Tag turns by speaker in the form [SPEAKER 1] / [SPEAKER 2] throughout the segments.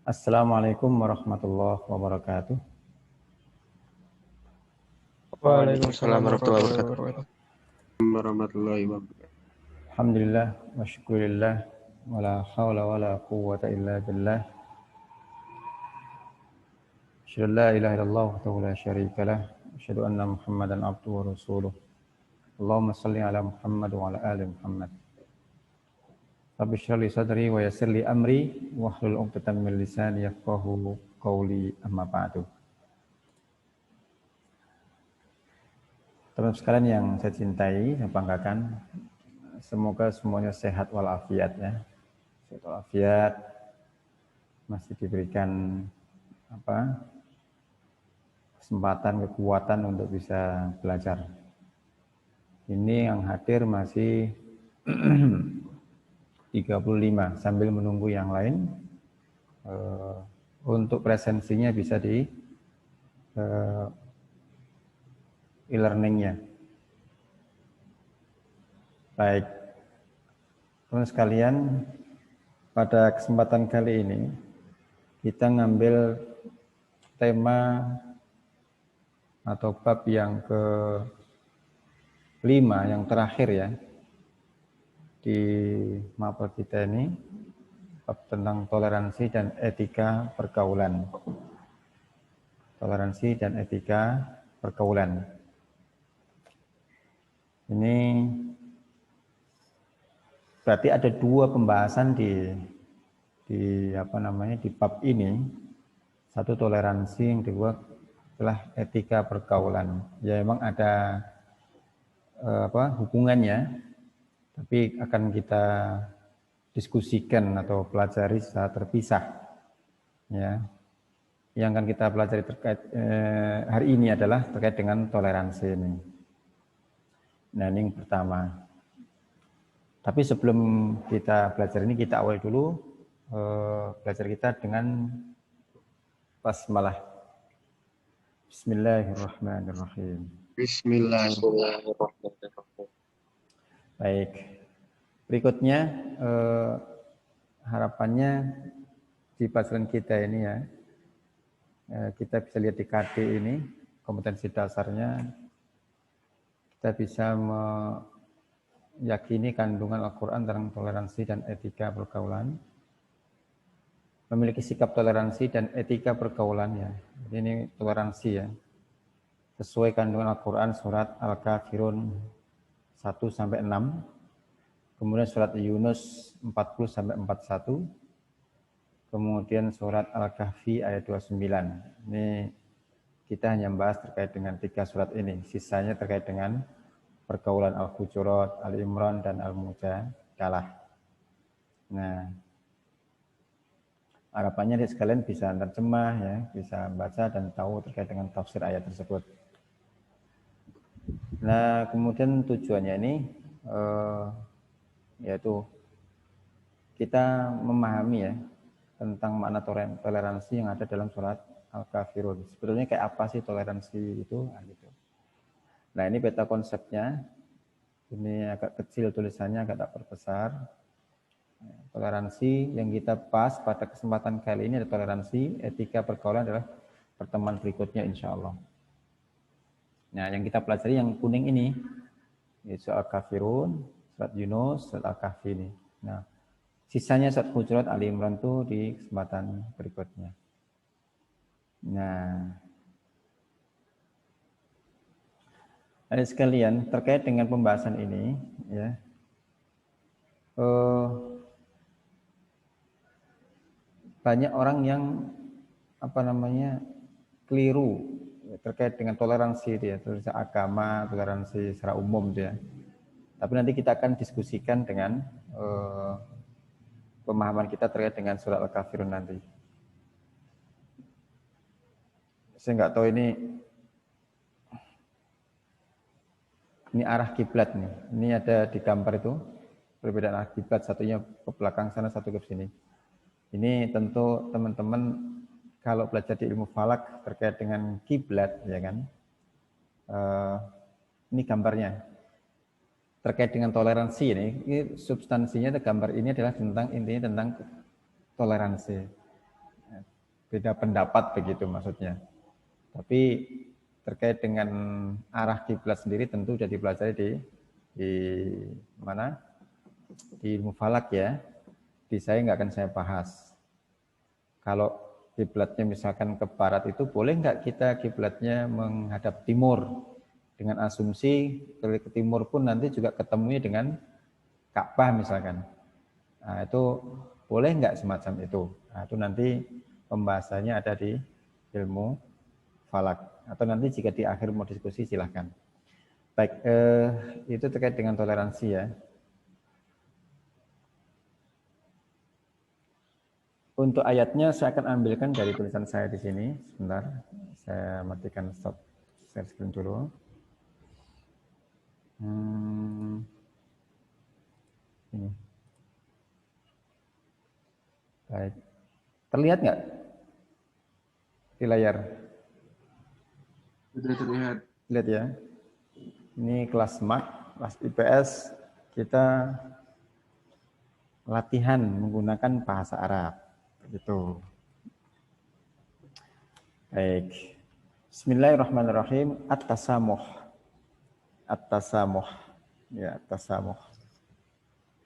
[SPEAKER 1] Assalamualaikum warahmatullahi wabarakatuh.
[SPEAKER 2] Waalaikumsalam
[SPEAKER 3] warahmatullahi
[SPEAKER 2] warahmatullahi
[SPEAKER 3] wabarakatuh.
[SPEAKER 2] wabarakatuh.
[SPEAKER 3] Warahmatullahi wabarakatuh.
[SPEAKER 1] Alhamdulillah wa syukurillah wa la hawla wa la quwwata illa billah. Asyhadu an la ilaha illallah wahdahu la syarika lah. Asyhadu anna Muhammadan abduhu wa rasuluh. Allahumma shalli ala Muhammad wa ala ali Muhammad. Rabbi shrah li sadri wa yassir li amri wahlul 'uqdatam min lisani yafqahu qawli amma ba'du. Teman sekalian yang saya cintai, saya banggakan, semoga semuanya sehat walafiat ya. Sehat walafiat, masih diberikan kesempatan, kekuatan untuk bisa belajar. Ini yang hadir masih 35 sambil menunggu yang lain. Untuk presensinya bisa di e-learningnya. Baik, teman sekalian, pada kesempatan kali ini kita ngambil tema atau bab yang ke-5 yang terakhir ya di mapel kita ini, bab tentang toleransi dan etika pergaulan. Toleransi dan etika pergaulan. Ini berarti ada dua pembahasan di bab ini. Satu toleransi, yang kedua adalah etika pergaulan. Ya memang ada hubungannya, tapi akan kita diskusikan atau pelajari secara terpisah. Ya. Yang akan kita pelajari terkait hari ini adalah terkait dengan toleransi ini. Nah, ini yang pertama. Tapi sebelum kita belajar ini, kita awal dulu belajar kita dengan basmalah. Bismillahirrahmanirrahim.
[SPEAKER 3] Bismillahirrahmanirrahim.
[SPEAKER 1] Baik. Berikutnya harapannya di pelajaran kita ini ya, kita bisa lihat di KD ini, kompetensi dasarnya, kita bisa meyakini kandungan Al-Quran tentang toleransi dan etika pergaulan, memiliki sikap toleransi dan etika pergaulan ya. Jadi ini toleransi ya, sesuai kandungan Al-Quran surat Al-Kafirun 1-6, kemudian surat Yunus 40-41, kemudian surat Al-Kahfi ayat 29. Ini kita hanya membahas terkait dengan 3 surat ini. Sisanya terkait dengan pergaulan Al-Hujurat, Al-Imran, dan Al-Mujadalah. Nah, harapannya dia sekalian bisa terjemah ya, bisa baca dan tahu terkait dengan tafsir ayat tersebut. Nah, kemudian tujuannya ini yaitu kita memahami ya tentang makna toleransi yang ada dalam surat Al-Kafirun. Sebetulnya kayak apa sih toleransi itu? Gitu. Nah, ini peta konsepnya. Ini agak kecil tulisannya, agak tak perbesar. Toleransi yang kita bahas pada kesempatan kali ini adalah toleransi, etika pergaulan adalah pertemuan berikutnya insya Allah. Nah, yang kita pelajari yang kuning ini, yaitu Al-Kafirun, surat Yunus, surat Al-Kahfi ini. Nah, sisanya surat Hujurat, Ali Imran itu di kesempatan berikutnya. Nah, ada sekalian terkait dengan pembahasan ini, ya, banyak orang yang keliru terkait dengan toleransi dia, toleransi agama, toleransi secara umum dia. Tapi nanti kita akan diskusikan dengan pemahaman kita terkait dengan surat Al-Kafirun nanti. Saya nggak tahu ini arah kiblat nih. Ini ada di gambar itu perbedaan arah kiblat, satunya ke belakang sana, satu ke sini. Ini tentu teman-teman kalau belajar di ilmu falak terkait dengan kiblat, ya kan? Ini gambarnya. Terkait dengan toleransi ini substansinya gambar ini adalah intinya tentang toleransi. beda pendapat begitu maksudnya. Tapi terkait dengan arah kiblat sendiri tentu sudah dipelajari di mana? Di ilmu falak ya. Di saya nggak akan saya bahas. Kalau kiblatnya misalkan ke barat itu boleh nggak kita kiblatnya menghadap timur? Dengan asumsi ke timur pun nanti juga ketemunya dengan Ka'bah misalkan. Nah, itu boleh nggak semacam itu? Nah, itu nanti pembahasannya ada di ilmu falak. Atau nanti jika di akhir mau diskusi silahkan. Baik, itu terkait dengan toleransi ya. Untuk ayatnya saya akan ambilkan dari tulisan saya di sini. Sebentar, saya matikan stop share screen dulu. Ini. Baik. Terlihat nggak di layar?
[SPEAKER 3] Sudah terlihat.
[SPEAKER 1] Lihat ya. Ini kelas MAK, kelas IPS, kita latihan menggunakan bahasa Arab. Begitu. Baik. Bismillahirrahmanirrahim. At-tasamuh. At-tasamuh. Ya, at-tasamuh.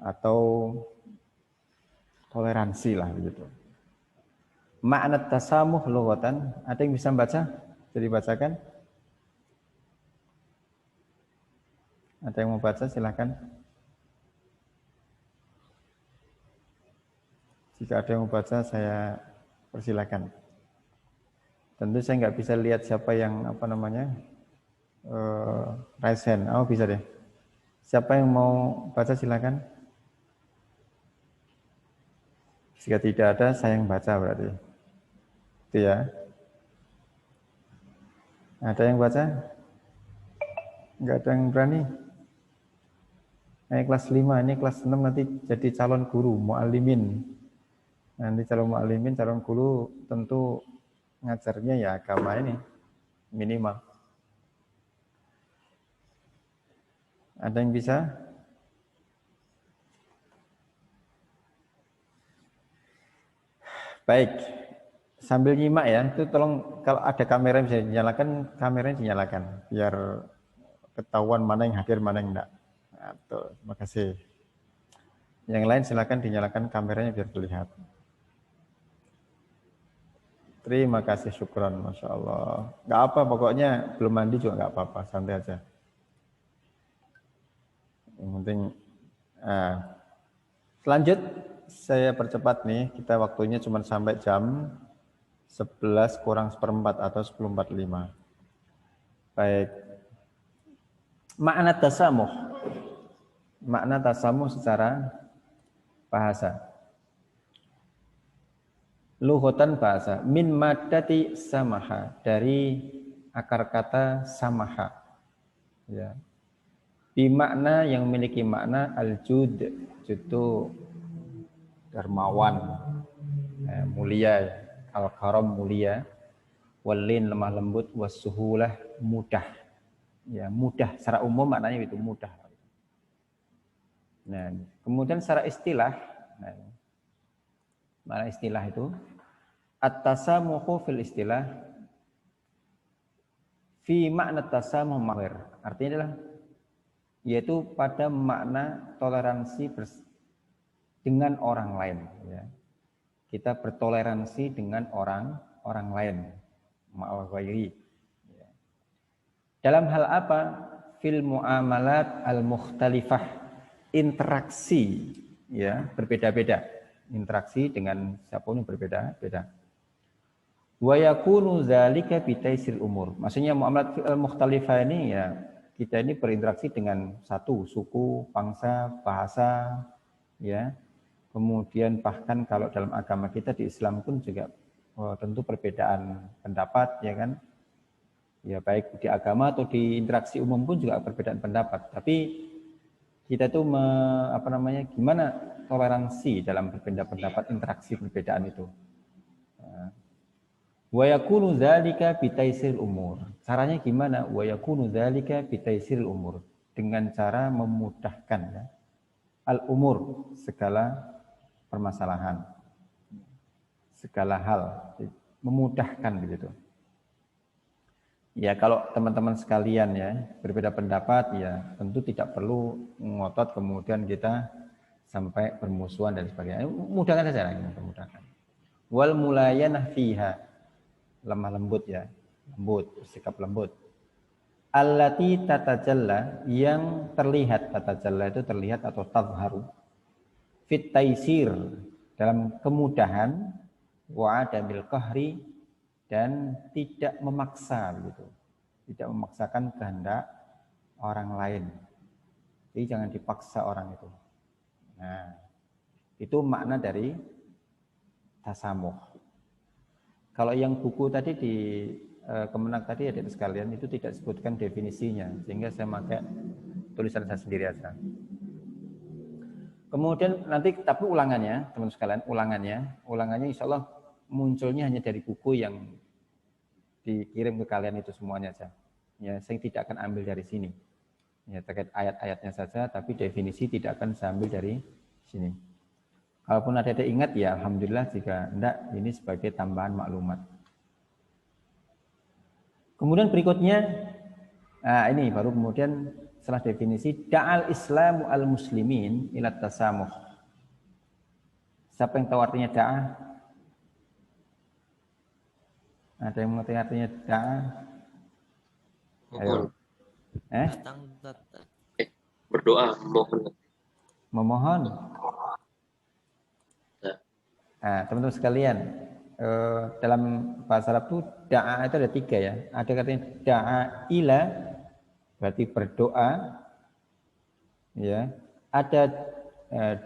[SPEAKER 1] Atau toleransi lah begitu. Makna tasamuh lughatan, ada yang bisa baca? Jadi bacakan. Ada yang mau baca silakan. Jika ada yang mau baca saya persilakan. Tentu saya nggak bisa lihat siapa yang raise hand. Oh bisa deh. Siapa yang mau baca silakan. Jika tidak ada saya yang baca berarti. Itu ya. Ada yang baca? Nggak ada yang berani? Ini kelas 5, ini kelas 6 nanti jadi calon guru, mu'allimin. Nanti calon mu'allimin, calon guru tentu ngajarnya ya agama ini, minimal. Ada yang bisa? Baik, sambil nyimak ya, itu tolong kalau ada kamera bisa dinyalakan, kameranya dinyalakan, biar ketahuan mana yang hadir, mana yang enggak. Nah, tuh, terima kasih. Yang lain silakan dinyalakan kameranya biar terlihat. Terima kasih, syukron, Masya Allah. Nggak apa, pokoknya belum mandi juga nggak apa-apa, santai aja. Yang penting, selanjut saya percepat nih, kita waktunya cuma sampai jam 11 kurang seperempat atau 10.45. Baik. Makna tasamuh. Makna tasamuh secara bahasa. Lughatan bahasa. Min maddati samaha. Dari akar kata samaha. Ya. Bimakna yang memiliki makna al-jud. Jud itu dermawan. Mulia. Al-karam mulia. Walin lemah lembut. Wassuhulah mudah. Ya, mudah. Secara umum maknanya itu mudah. Nah, kemudian secara istilah, mana istilah itu? At-tasamuhu fil istilah fi makna tasamuh mahir. Artinya adalah yaitu pada makna toleransi dengan orang lain. Ya. Kita bertoleransi dengan orang lain. Ma'al ghairi. Ya. Dalam hal apa? Fil muamalat al-mukhtalifah. Interaksi ya berbeda-beda, interaksi dengan siapapun berbeda-beda. Wa yakunu dzalika bitaisir umur. Maksudnya muamalat al-mukhtalifah ini ya kita ini berinteraksi dengan satu suku, bangsa, bahasa ya. Kemudian bahkan kalau dalam agama kita di Islam pun juga tentu perbedaan pendapat ya kan. Ya baik di agama atau di interaksi umum pun juga perbedaan pendapat. Tapi kita itu gimana toleransi dalam berbeda pendapat, interaksi perbedaan itu. Wa yakunu dzalika bitaisir umur. Caranya gimana? Wa yakunu dzalika bitaisir umur. Dengan cara memudahkan ya. Al-umur segala permasalahan. Segala hal. memudahkan begitu. Ya kalau teman-teman sekalian ya berbeda pendapat ya tentu tidak perlu ngotot kemudian kita sampai bermusuhan dan sebagainya. Mudahkan saja, mudahkan. Wal mulayanah fiha, lemah lembut ya, lembut, sikap lembut. Allati tatajalla, yang terlihat, tatajalla itu terlihat atau tazharu, fit taisir, dalam kemudahan, wa adamil qahri, dan tidak memaksa gitu. Tidak memaksakan kehendak orang lain. Jadi jangan dipaksa orang itu. Nah, itu makna dari tasamuh. Kalau yang buku tadi di Kemenak tadi ya sekalian itu tidak sebutkan definisinya, sehingga saya pakai tulisan saya sendiri aja. Kemudian nanti tapi ulangannya, teman sekalian, ulangannya insya Allah munculnya hanya dari buku yang dikirim ke kalian itu semuanya saja. Ya, saya tidak akan ambil dari sini. Ya, terkait ayat-ayatnya saja, tapi definisi tidak akan saya ambil dari sini. Kalaupun ada yang ingat ya alhamdulillah, jika enggak ini sebagai tambahan maklumat. Kemudian berikutnya, nah ini baru kemudian setelah definisi da'al islamu al muslimin ila tasamuh. Siapa yang tahu artinya da'ah? Ada yang mengerti artinya da'ah? Ayo.
[SPEAKER 3] Berdoa, mohon.
[SPEAKER 1] Memohon. Nah, teman-teman sekalian, dalam bahasa Arab itu da'a itu ada 3 ya. Ada katanya da'a ila, berarti berdoa, ya. Ada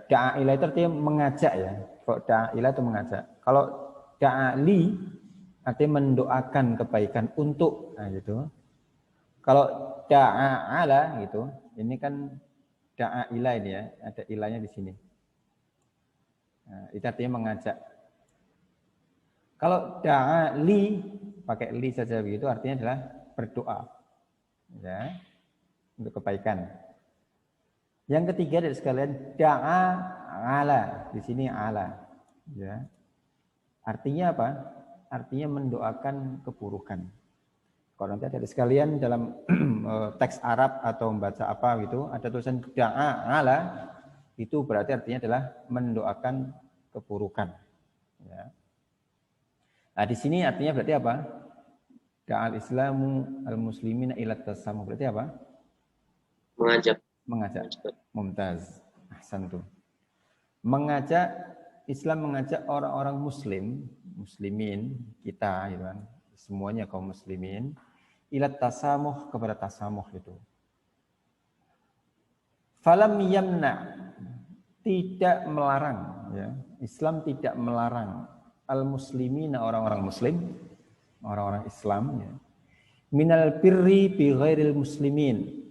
[SPEAKER 1] da'a ila itu artinya mengajak ya. Kalau da'a ila itu mengajak. Kalau da'a li artinya mendoakan kebaikan untuk, nah gitu. Kalau da'a ala gitu, ini kan da'a ila ini ya, ada ilanya di sini. Nah, itu artinya mengajak. Kalau da'a li, pakai li saja begitu, artinya adalah berdoa, ya, untuk kebaikan. Yang ketiga dari sekalian da'a ala, di sini ala, ya. Artinya apa? Artinya mendoakan keburukan. Kalau nanti ada sekalian dalam teks Arab atau membaca apa gitu, ada tulisan da'a ala, itu berarti artinya adalah mendoakan keburukan. Ya. Nah di sini artinya berarti apa? Da'al islamu al muslimina ila tasamuh, berarti apa? Mengajak. Mumtaz. Ahsantu. Mengajak, Islam mengajak orang-orang muslimin kita gitu kan. Semuanya kaum muslimin ila tasamuh, kepada tasamuh itu. Falam yamna, tidak melarang ya. Islam tidak melarang al-muslimina, orang-orang muslim, orang-orang Islam ya. Minal birri bi ghairil muslimin.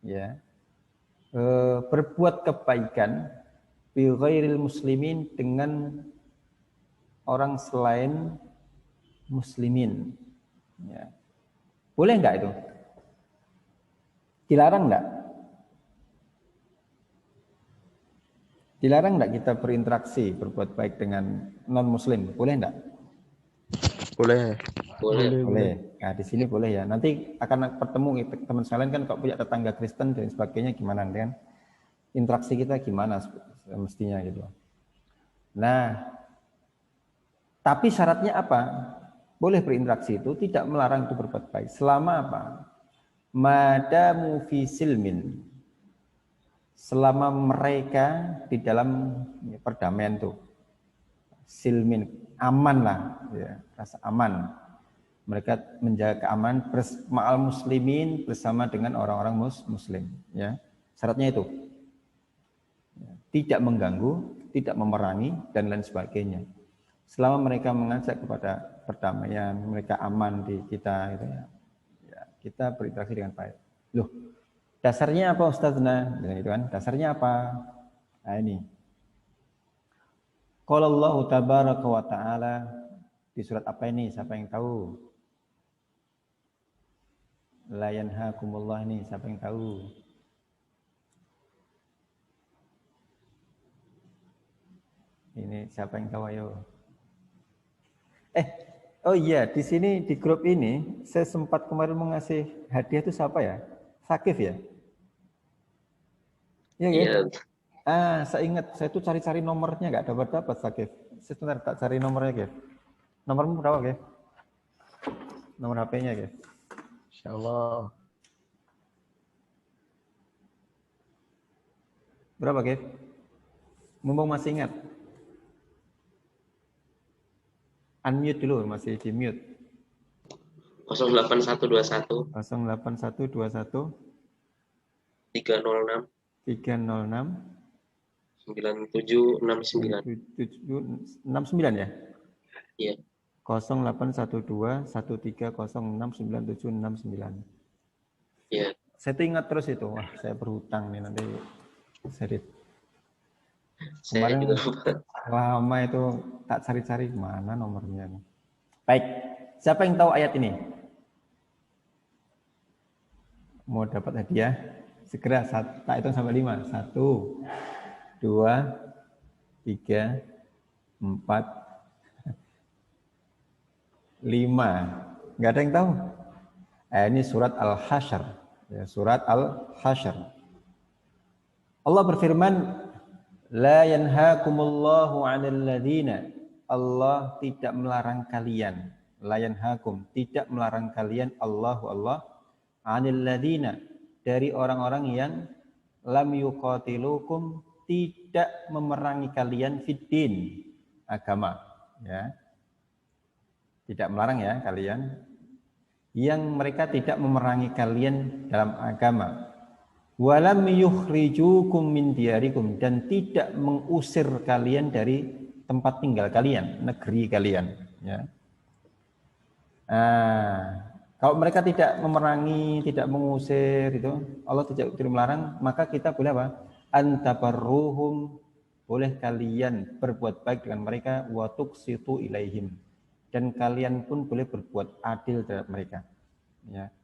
[SPEAKER 1] Ya. Berbuat kebaikan bi ghairil muslimin, dengan orang selain muslimin. Ya. Boleh enggak itu? Dilarang enggak? Dilarang enggak kita berinteraksi, berbuat baik dengan non-muslim? Boleh enggak?
[SPEAKER 2] Boleh.
[SPEAKER 1] Boleh. Nah, di sini boleh ya. Nanti akan bertemu teman sekalian kan, kalau punya tetangga Kristen dan sebagainya gimana kan? Interaksi kita gimana mestinya gitu. Nah, tapi syaratnya apa? Boleh berinteraksi itu, tidak melarang itu berbuat baik. Selama apa? Madamu fi silmin. Selama mereka di dalam perdamaian itu. Silmin, aman lah, ya, rasa aman. Mereka menjaga keamanan ma'al muslimin, bersama dengan orang-orang muslim. Ya. Syaratnya itu. Tidak mengganggu, tidak memerangi, dan lain sebagainya. Selama mereka mengajak kepada perdamaian, mereka aman di kita, gitu ya. Ya, kita berinteraksi dengan baik. Loh, dasarnya apa Ustaz? Nah, gitu kan? Dasarnya apa? Nah ini. Qala Allah tabaraka wa ta'ala, di surat apa ini? Siapa yang tahu? La yanhakumullah ini, siapa yang tahu? Ini siapa yang tahu, ayo? Oh iya, di sini di grup ini saya sempat kemarin mau ngasih hadiah itu siapa ya? Sakif ya? Iya ya?
[SPEAKER 3] Iya,
[SPEAKER 1] Saya ingat, saya tuh cari-cari nomornya nggak dapat-dapat Sakif. Sebentar tak cari nomornya, Gif. Nomormu berapa, Gif? Nomor HP-nya, Gif.
[SPEAKER 2] Insyaallah.
[SPEAKER 1] Berapa, Gif? Mumpung masih ingat. Unmute dulu, masih di mute.
[SPEAKER 3] 08121
[SPEAKER 1] 08121
[SPEAKER 3] 306
[SPEAKER 1] 306
[SPEAKER 3] 9769.
[SPEAKER 1] 69 ya?
[SPEAKER 3] Iya.
[SPEAKER 1] 0812 13069769.
[SPEAKER 3] Iya.
[SPEAKER 1] Saya tuh ingat terus itu. Wah, saya berhutang nih nanti. Saya
[SPEAKER 3] Saya
[SPEAKER 1] kemarin
[SPEAKER 3] juga
[SPEAKER 1] lama itu tak cari-cari mana nomornya. Baik, siapa yang tahu ayat ini? Mau dapat hadiah? Segera tak hitung sampai 5. 1, 2, 3, 4, 5. Nggak ada yang tahu? Ini surat Al-Hasyr. Ya, surat Al-Hasyr. Allah berfirman, La yanhaakumullahu 'anil ladzina. Allah tidak melarang kalian. La yanhaakum, tidak melarang kalian Allah 'anil ladzina, dari orang-orang yang lam yuqatilukum, tidak memerangi kalian fiddin, agama, ya. Tidak melarang ya kalian yang mereka tidak memerangi kalian dalam agama. Walam yukhrijukum min diyarikum, dan tidak mengusir kalian dari tempat tinggal kalian, negeri kalian, ya. Kalau mereka tidak memerangi, tidak mengusir itu, Allah tidak melarang, maka kita boleh apa? Antabarruhum, boleh kalian berbuat baik dengan mereka, wa tuqsitu ilaihim, dan kalian pun boleh berbuat adil terhadap mereka. Ya,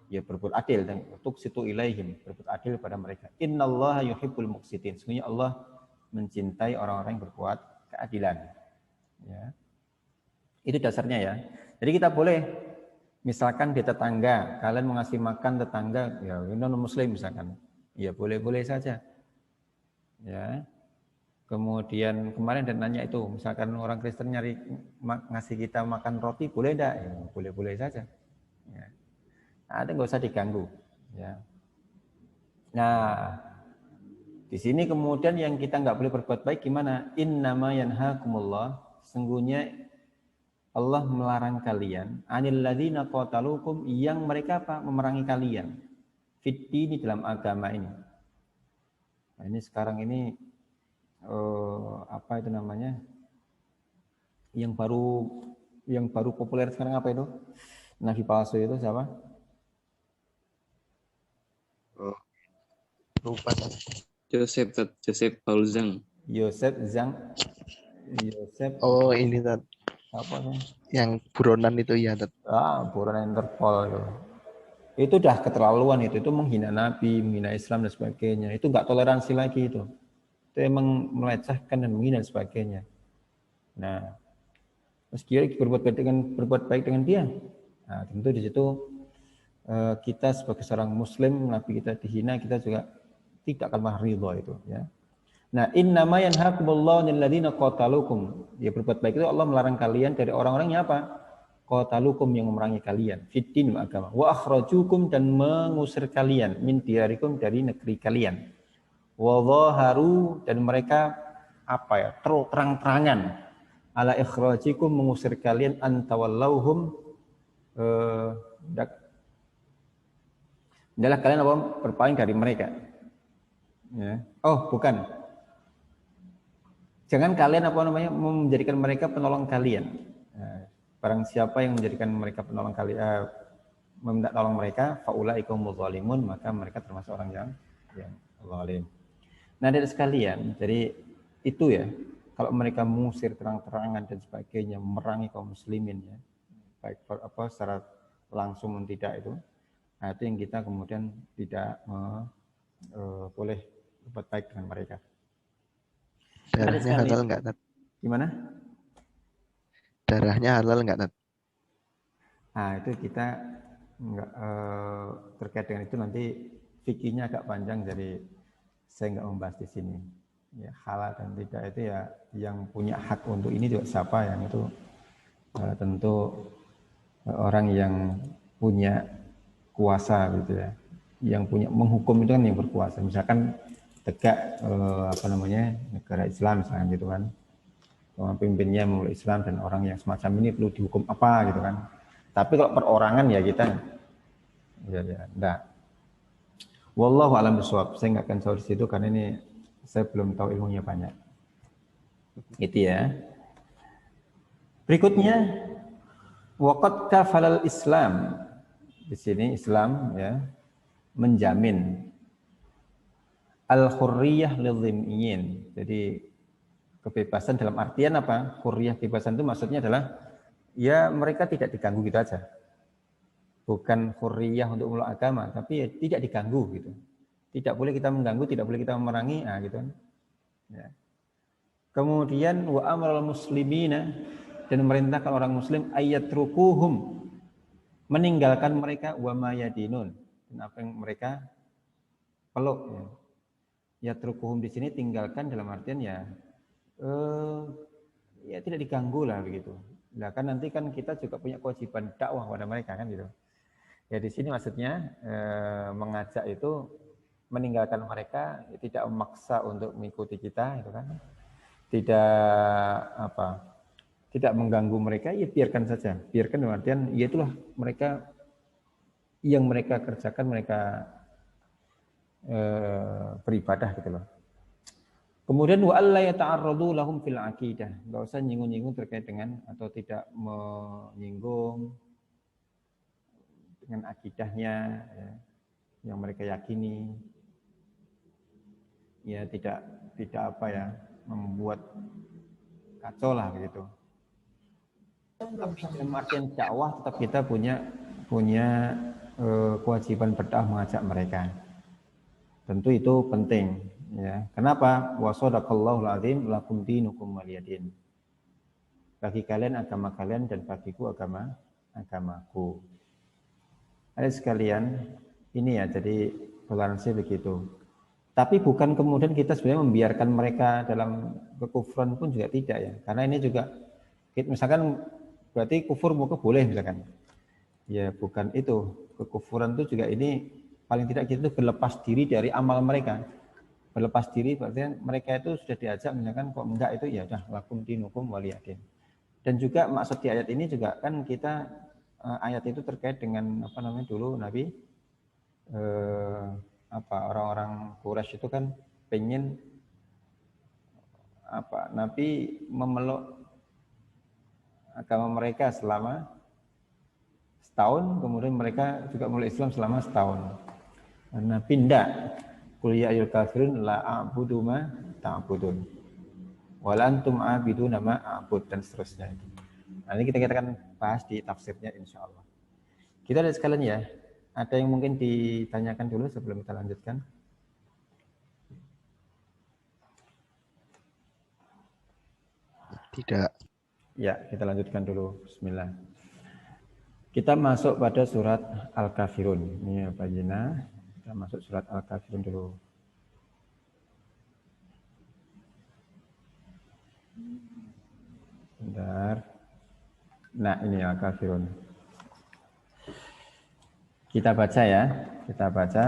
[SPEAKER 1] ya berbuat adil, dan tuqsitu ilaihim, berbuat adil pada mereka. Innallaha yuhibbul muqsitin. Sesungguhnya Allah mencintai orang-orang yang berbuat keadilan. Ya. Itu dasarnya ya. Jadi kita boleh, misalkan di tetangga, kalian mengasih makan tetangga, ya non muslim misalkan, ya boleh-boleh saja. Ya. Kemudian kemarin dan nanya itu, misalkan orang Kristen nyari ngasih kita makan roti, boleh enggak? Ya, boleh-boleh saja. Ya. Ada nggak usah diganggu. Ya. Nah, di sini kemudian yang kita nggak boleh berbuat baik gimana? Innama yanhaakumullah, sesungguhnya Allah melarang kalian, anil ladzina qatalukum, yang mereka apa? Memerangi kalian. Fiddini, dalam agama ini. Nah, ini sekarang ini apa itu namanya? Yang baru populer sekarang apa itu? Nabi palsu itu siapa?
[SPEAKER 2] Lupa.
[SPEAKER 4] Joseph Paul Zhang.
[SPEAKER 1] Yosef.
[SPEAKER 2] Oh, ini Tat.
[SPEAKER 1] Apa sih?
[SPEAKER 2] Yang buronan itu ya, Tat.
[SPEAKER 1] Buronan Interpol itu. Itu udah keterlaluan itu menghina Nabi, menghina Islam dan sebagainya. Itu nggak toleransi lagi itu. Itu emang melecehkan dan menghina dan sebagainya. Nah, terus dia berbuat baik dengan dia. Nah, tentu di situ kita sebagai seorang Muslim, Nabi kita dihina, kita juga tidak akan ridho itu. Ya. Nah, innama yanhaakumullahu 'anil ladzina qatalukum. Ya, berbuat baik itu Allah melarang kalian dari orang-orang yang apa? Qatalukum, yang memerangi kalian, fiddin, agama. Wa akhrajukum, dan mengusir kalian, min diyarikum, dari negeri kalian. Wa dhaharu, dan mereka apa ya? Terang-terangan ala ikhrajikum, mengusir kalian, antawallauhum, adalah kalian apa? Berpaling dari mereka. Ya. Oh, bukan. Jangan kalian apa namanya menjadikan mereka penolong kalian. Nah, barang siapa yang menjadikan mereka penolong kalian, meminta tolong mereka, faulaikum mudzalimun, maka mereka termasuk orang yang zalim. Nah, dari sekalian, jadi itu ya, kalau mereka mengusir terang-terangan dan sebagainya, memerangi kaum muslimin ya, baik apa secara langsung dan tidak itu, nah itu yang kita kemudian tidak boleh berbuat baik dengan mereka.
[SPEAKER 2] Darahnya halal nggak, Tat?
[SPEAKER 1] Gimana?
[SPEAKER 2] Darahnya halal nggak, Tat?
[SPEAKER 1] Nah, itu kita enggak terkait dengan itu nanti fikihnya agak panjang, jadi saya nggak membahas di sini. Ya, halal dan tidak itu ya yang punya hak untuk ini juga siapa, yang itu tentu orang yang punya kuasa gitu ya, yang punya menghukum itu kan yang berkuasa. Misalkan tegak negara Islam misalnya gitu kan, pemimpinnya memeluk Islam dan orang yang semacam ini perlu dihukum apa gitu kan. Tapi kalau perorangan ya kita ya enggak. Wallahu a'lam bishawab. Saya nggak akan jauh di situ karena ini saya belum tahu ilmunya banyak. Itu ya. Berikutnya waqad kafalal Islam. Di sini Islam ya menjamin al-hurriyah lidh-dhimmiyin. Jadi kebebasan dalam artian apa? Hurriyah, kebebasan itu maksudnya adalah ya mereka tidak diganggu gitu aja. Bukan hurriyah untuk memeluk agama, tapi ya tidak diganggu gitu. Tidak boleh kita mengganggu, tidak boleh kita memerangi, nah gitu. Ya. Kemudian wa amral muslimina, dan memerintahkan orang muslim ayat rukuhum, meninggalkan mereka wa ma yadinun, dan apa yang mereka peluk ya. Yatrukuhum di sini tinggalkan dalam artian ya ya tidak diganggu lah begitu. Nah kan nanti kan kita juga punya kewajiban dakwah pada mereka kan gitu. Ya di sini maksudnya mengajak itu meninggalkan mereka, tidak memaksa untuk mengikuti kita itu kan. Tidak mengganggu mereka, ya biarkan saja. Biarkan dalam artian ya itulah mereka yang mereka kerjakan, mereka beribadah gitu loh. Kemudian wa alla yata'arradu lahum fil aqidah. Enggak usah nyinggung-nyinggung terkait dengan atau tidak menyinggung dengan akidahnya ya, yang mereka yakini. Ya tidak apa ya, membuat kacau lah begitu. Dalam artian dakwah tetap kita punya kewajiban berdakwah mengajak mereka. Tentu itu penting ya. Kenapa? Wa shadaqallahul azim lakum dinukum waliyadin. Bagi kalian agama kalian dan bagiku agamaku. Ada sekalian, ini ya jadi toleransi begitu. Tapi bukan kemudian kita sebenarnya membiarkan mereka dalam kekufuran pun juga tidak ya. Karena ini juga misalkan berarti kufur muka boleh misalkan. Ya bukan itu. Kekufuran itu juga ini paling tidak kita itu berlepas diri dari amal mereka. Berlepas diri berarti mereka itu sudah diajak misalkan kok enggak itu ya udah lakum dinukum waliyadin. Dan juga maksud di ayat ini juga kan kita ayat itu terkait dengan dulu Nabi orang-orang Quraisy itu kan pengen Nabi memeluk agama mereka selama setahun, kemudian mereka juga memeluk Islam selama setahun. Nabi tidak, qul ya ayyuhal kafirun la a'budu ma ta'budun wa la antum a'biduna ma a'bud, dan seterusnya. Nah, ini kita akan bahas di tafsirnya insyaallah. Kita lihat sekalian ya. Ada yang mungkin ditanyakan dulu sebelum kita lanjutkan?
[SPEAKER 2] Tidak.
[SPEAKER 1] Ya, kita lanjutkan dulu. Bismillah. Kita masuk pada surat Al-Kafirun. Ini ya Pak Jina. Kita masuk surat Al-Kafirun dulu. Bentar. Nah, ini Al-Kafirun. Kita baca ya, kita baca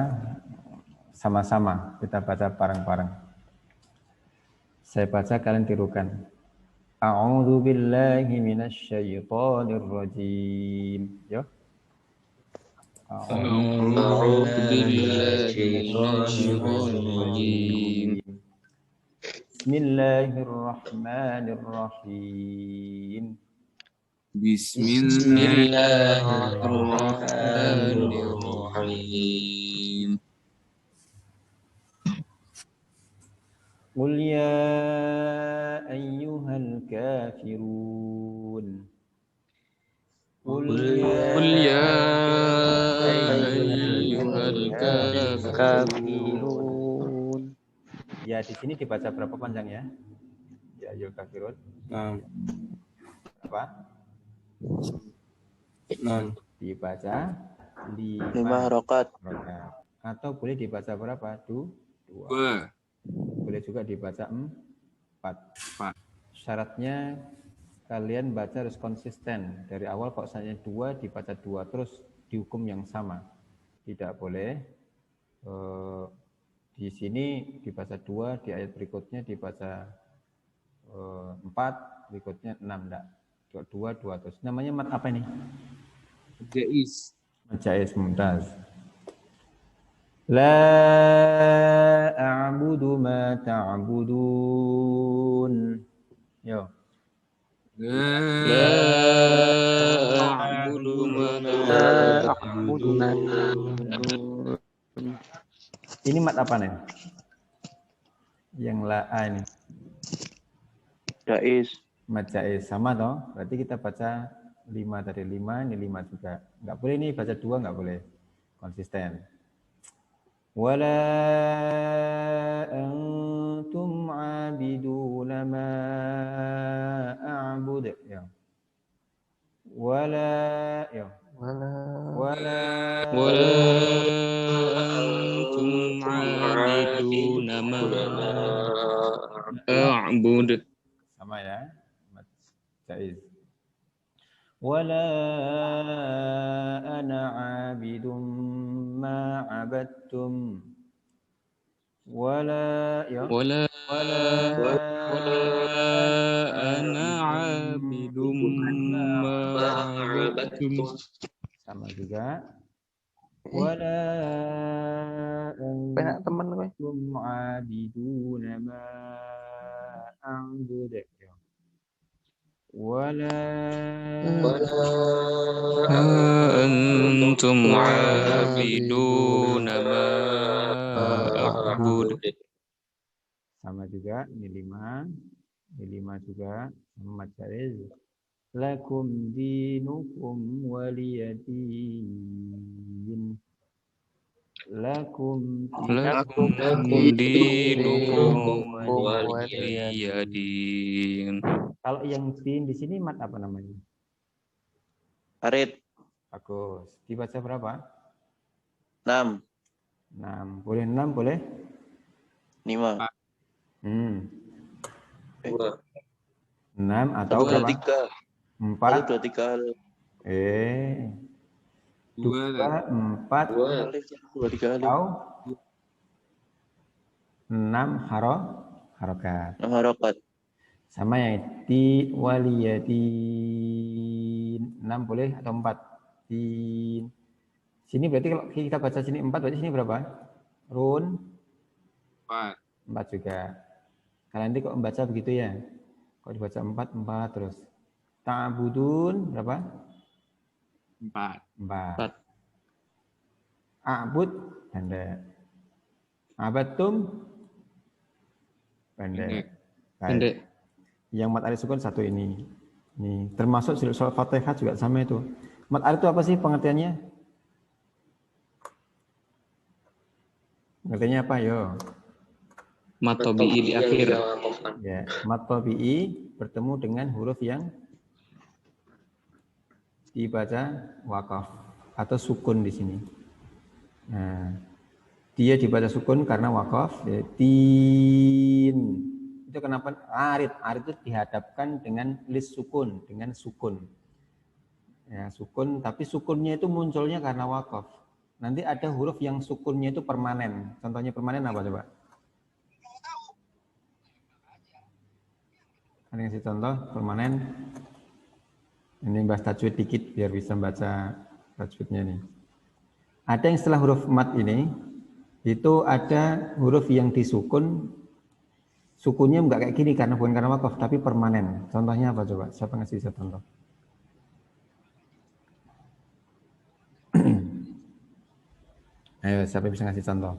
[SPEAKER 1] sama-sama, kita baca bareng-bareng. Saya baca, kalian tirukan. A'udzu billahi minasyaitonir rajim. Yo.
[SPEAKER 4] A'udzu billahi minasyaitonir rajim.
[SPEAKER 1] Bismillahirrahmanirrahim.
[SPEAKER 4] Bismillahirrahmanirrahim.
[SPEAKER 1] Qul ya ayyuhal kafirun. Qul
[SPEAKER 4] ya ayyuhal
[SPEAKER 2] Kafirun.
[SPEAKER 1] Ya, di sini dibaca berapa panjang ya? Ya ayyuhal kafirun. Apa? dibaca 5
[SPEAKER 2] 5 harokat.
[SPEAKER 1] rakaat. Atau boleh dibaca berapa? 2. Boleh juga dibaca 4. Syaratnya kalian baca harus konsisten. Dari awal kalau misalnya 2 dibaca 2 terus dihukum yang sama. Tidak boleh di sini dibaca 2, di ayat berikutnya dibaca 4, berikutnya 6 enggak. 2 terus. Namanya mat apa ini?
[SPEAKER 4] Jais.
[SPEAKER 1] Mat jaiz mumtaz. La a'budu ma ta'budun. Yo.
[SPEAKER 4] La a'budu ma ta'budun.
[SPEAKER 1] Ini mat apa nih? Yang la a ini.
[SPEAKER 2] Jais.
[SPEAKER 1] Mat jaiz sama toh? Berarti kita baca 5 dari 5, ini 5 juga. Enggak boleh nih baca 2 enggak boleh. Konsisten. Wala antum 'abiduna ma a'bud. Ya. Wala ya.
[SPEAKER 2] Wala
[SPEAKER 1] Wala
[SPEAKER 4] antum 'abiduna ma a'bud.
[SPEAKER 1] sama ya. Mat jaiz. Wala ana 'abidum ma 'abadtum. Wala ya.
[SPEAKER 4] Wala
[SPEAKER 1] Wala
[SPEAKER 4] ana 'abidum ma 'abadtum.
[SPEAKER 1] sama juga. Wala
[SPEAKER 2] penak temen kowe.
[SPEAKER 1] antum 'abiduna ma a'bud. Wala
[SPEAKER 4] antum 'abiduna ma a'bud.
[SPEAKER 1] sama juga ini 5 juga sama jaiz. Lakum dinukum waliyadin. Lakum
[SPEAKER 4] dinukum waliyadin.
[SPEAKER 1] Kalau yang din di sini mat apa namanya?
[SPEAKER 2] Arit.
[SPEAKER 1] Bagus. Dibaca berapa?
[SPEAKER 2] 6.
[SPEAKER 1] 6. Boleh 6 boleh?
[SPEAKER 2] 5.
[SPEAKER 1] 6 atau berapa? 4.
[SPEAKER 2] 2 3.
[SPEAKER 1] 2 4
[SPEAKER 2] 2 3
[SPEAKER 1] atau 6 harokat.
[SPEAKER 2] 6 harokat.
[SPEAKER 1] Sama yang di waliyadin 6 boleh atau 4? Din. Sini berarti kalau kita baca sini 4 berarti sini berapa? Run 4 juga. Kalian nanti kok membaca begitu ya? Kok dibaca 4 terus. Ta'budun berapa? 4. A'bud pendek. Abatum pendek.
[SPEAKER 4] Pendek.
[SPEAKER 1] Yang mat alif sukun satu ini. Nih, termasuk surat Fatihah juga sama itu. Mat alif itu apa sih pengertiannya? Pengertiannya apa, yo?
[SPEAKER 4] Mat tabi'i di akhir.
[SPEAKER 1] Ya, mat tabi'i bertemu dengan huruf yang dibaca wakaf atau sukun di sini. Nah, dia dibaca sukun karena wakaf. Ya, tin. Itu kenapa arid? Arid itu dihadapkan dengan lis sukun, dengan sukun. Ya, sukun, tapi sukunnya itu munculnya karena wakaf. Nanti ada huruf yang sukunnya itu permanen. Contohnya permanen apa coba? Ada yang kasih contoh permanen? Ini bahas tajwid dikit biar bisa baca tajwidnya nih. Ada yang setelah huruf mat ini, itu ada huruf yang disukun, sukunnya enggak kayak gini karena bukan karena wakaf, tapi permanen. Contohnya apa coba? Siapa ngasih saya contoh? Ayo, siapa yang bisa ngasih contoh?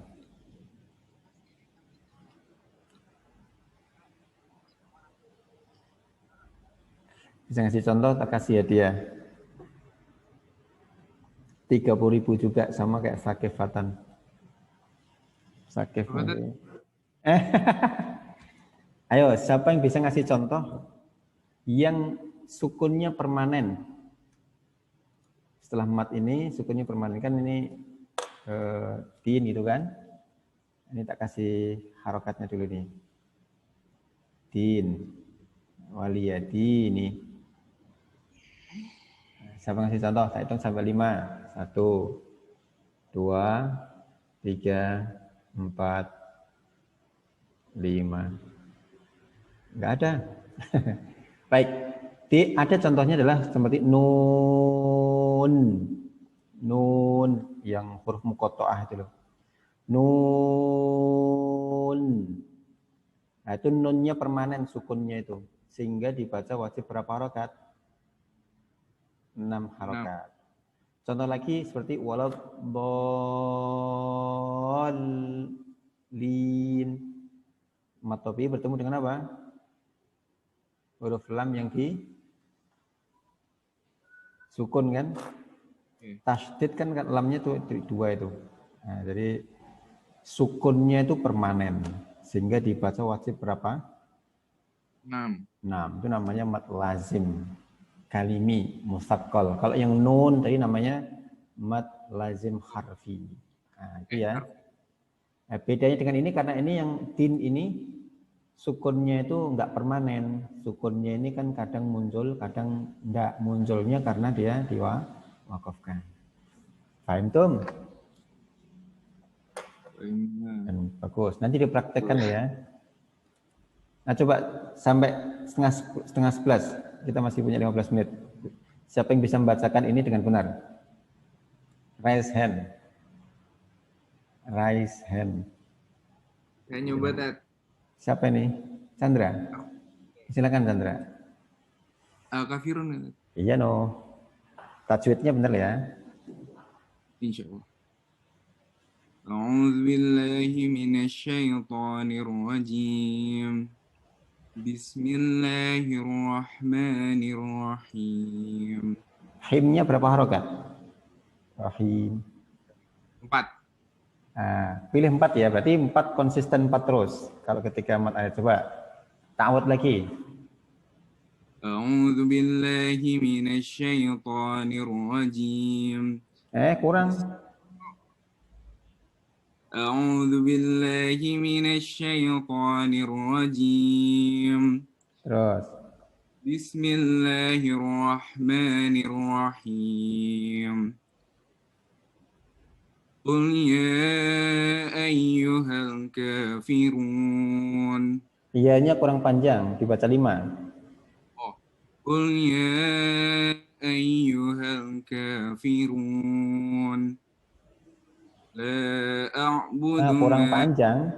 [SPEAKER 1] Bisa ngasih contoh, tak kasih hadiah. 30.000 juga, sama kayak sakefatan. Sakef. Ayo, siapa yang bisa ngasih contoh yang sukunnya permanen? setelah mat ini sukunnya permanen kan ini din gitu kan. Ini tak kasih harokatnya dulu nih. Din. Waliyadini. Siapa ngasih contoh? Saya hitung sampai 5. 1, 2, 3, 4, 5. Enggak ada. Baik. Ada contohnya adalah seperti nun. Nun yang huruf muqatta'ah itu loh. Nun. Nah, itu nunnya permanen sukunnya itu. Sehingga dibaca wajib berapa harokat? 6 harokat. Contoh lagi seperti waladhdallin. Mat tabi'i bertemu dengan apa? Huruf lam yang di sukun kan? Tasydid kan lamnya itu 2 itu. Nah, jadi sukunnya itu permanen. Sehingga dibaca wajib berapa?
[SPEAKER 5] 6.
[SPEAKER 1] 6. Itu namanya mat lazim. Kalimi, musaqqal. Kalau yang nun tadi namanya mat lazim harfi. Nah, itu ya. Nah, bedanya dengan ini karena ini yang din ini sukunnya itu enggak permanen. Sukunnya ini kan kadang muncul, kadang enggak. Munculnya karena dia diwakafkan. Paham tum? Bagus. Nanti dipraktekkan ya. Nah, coba sampai setengah 11. Kita masih punya 15 menit. Siapa yang bisa membacakan ini dengan benar? Raise hand. Raise hand.
[SPEAKER 5] Saya nyoba Tat.
[SPEAKER 1] Siapa ini? Chandra. Silakan Chandra.
[SPEAKER 5] Al-Kafirun.
[SPEAKER 1] Iya no. Tajwidnya benar ya.
[SPEAKER 5] Insyaallah. A'udzu billahi minasyaitonir rajim. Bismillahirrahmanirrahim.
[SPEAKER 1] Himnya berapa harokat? Rahim.
[SPEAKER 5] 4.
[SPEAKER 1] Nah, pilih 4 ya, berarti 4 konsisten 4 terus. Kalau ketika mat ayat coba ta'awud lagi.
[SPEAKER 5] A'udzu billahi minasyaitonir rajim.
[SPEAKER 1] Kurang.
[SPEAKER 5] A'udzu billahi minasyaitonir rajim.
[SPEAKER 1] Terus.
[SPEAKER 5] Bismillahirrahmanirrahim. Qul ya ayyuhal kafirun.
[SPEAKER 1] Iyanya kurang panjang, dibaca 5.
[SPEAKER 5] Qul ya ayyuhal kafirun. La a'budu
[SPEAKER 1] kurang panjang.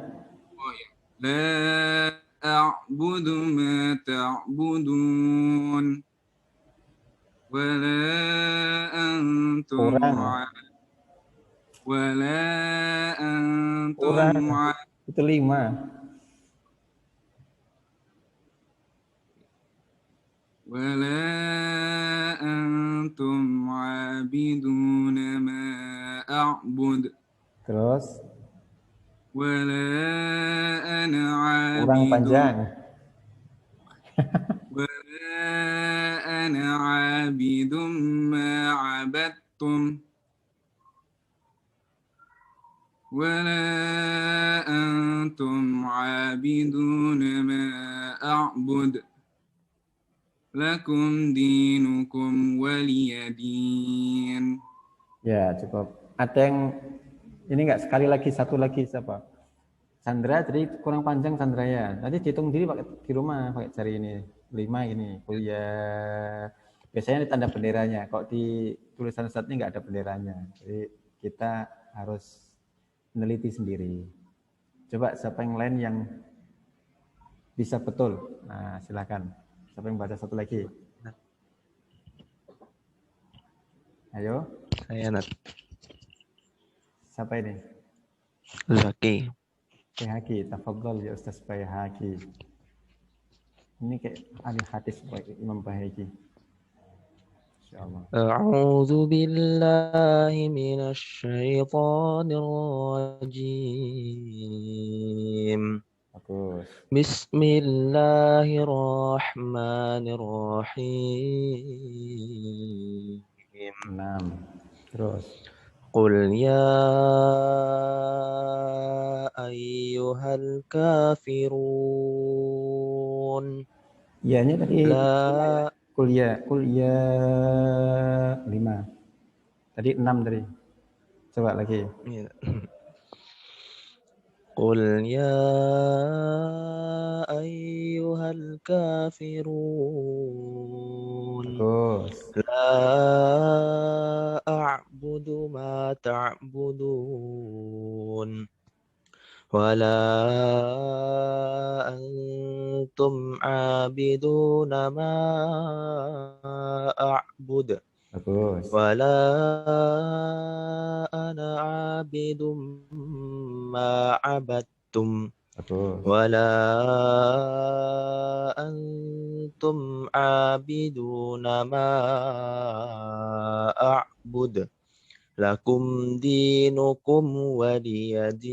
[SPEAKER 5] La a'budu ma ta'budun. Wa la antum
[SPEAKER 1] kurang. Itu 5.
[SPEAKER 5] Wala antum 'abiduna ma a'bud.
[SPEAKER 1] Terus.
[SPEAKER 5] Wala ana 'abidun.
[SPEAKER 1] Kurang panjang.
[SPEAKER 5] Wala ana 'abidun ma 'abadtum. Wala antum 'abiduna ma a'bud. Lakum dinukum waliyadin.
[SPEAKER 1] Ya, cukup. Ada yang ini enggak sekali lagi, satu lagi siapa? Chandra, jadi kurang panjang Chandra ya. Nanti dihitung diri pakai di rumah pakai cari ini. 5 ini. Kuliah. Biasanya ini tanda benderanya. Kok di tulisan Ustadz ini enggak ada benderanya. Jadi kita harus meneliti sendiri. Coba siapa yang lain yang bisa betul. Nah, silakan. Siapa yang baca satu lagi? Ayo.
[SPEAKER 6] Saya Nat.
[SPEAKER 1] Siapa ini?
[SPEAKER 6] Zaki.
[SPEAKER 1] Bayhaqi, tafadhol ya Ustaz Bayhaqi. Ini kayak ahli hadis Imam Bayhaqi. Insyaallah.
[SPEAKER 6] A'udzu billahi minasy syaithanir rajim.
[SPEAKER 1] Bagus.
[SPEAKER 6] Bismillahirrahmanirrahim.
[SPEAKER 1] 6. Terus.
[SPEAKER 6] Qul ya ayyuhal kafirun.
[SPEAKER 1] Iya-nya tadi
[SPEAKER 6] La
[SPEAKER 1] kuliah 5. Tadi 6 tadi. Coba lagi.
[SPEAKER 6] ya. Qul ya ayyuhal kafirun.
[SPEAKER 1] Bagus.
[SPEAKER 6] La a'budu ma ta'budun. Wala antum abiduna ma a'bud.
[SPEAKER 1] Bagus.
[SPEAKER 6] Wala ana abidum ma abattum.
[SPEAKER 1] Bagus.
[SPEAKER 6] Wala antum abiduna ma a'bud. Lakum dinukum waliyadin.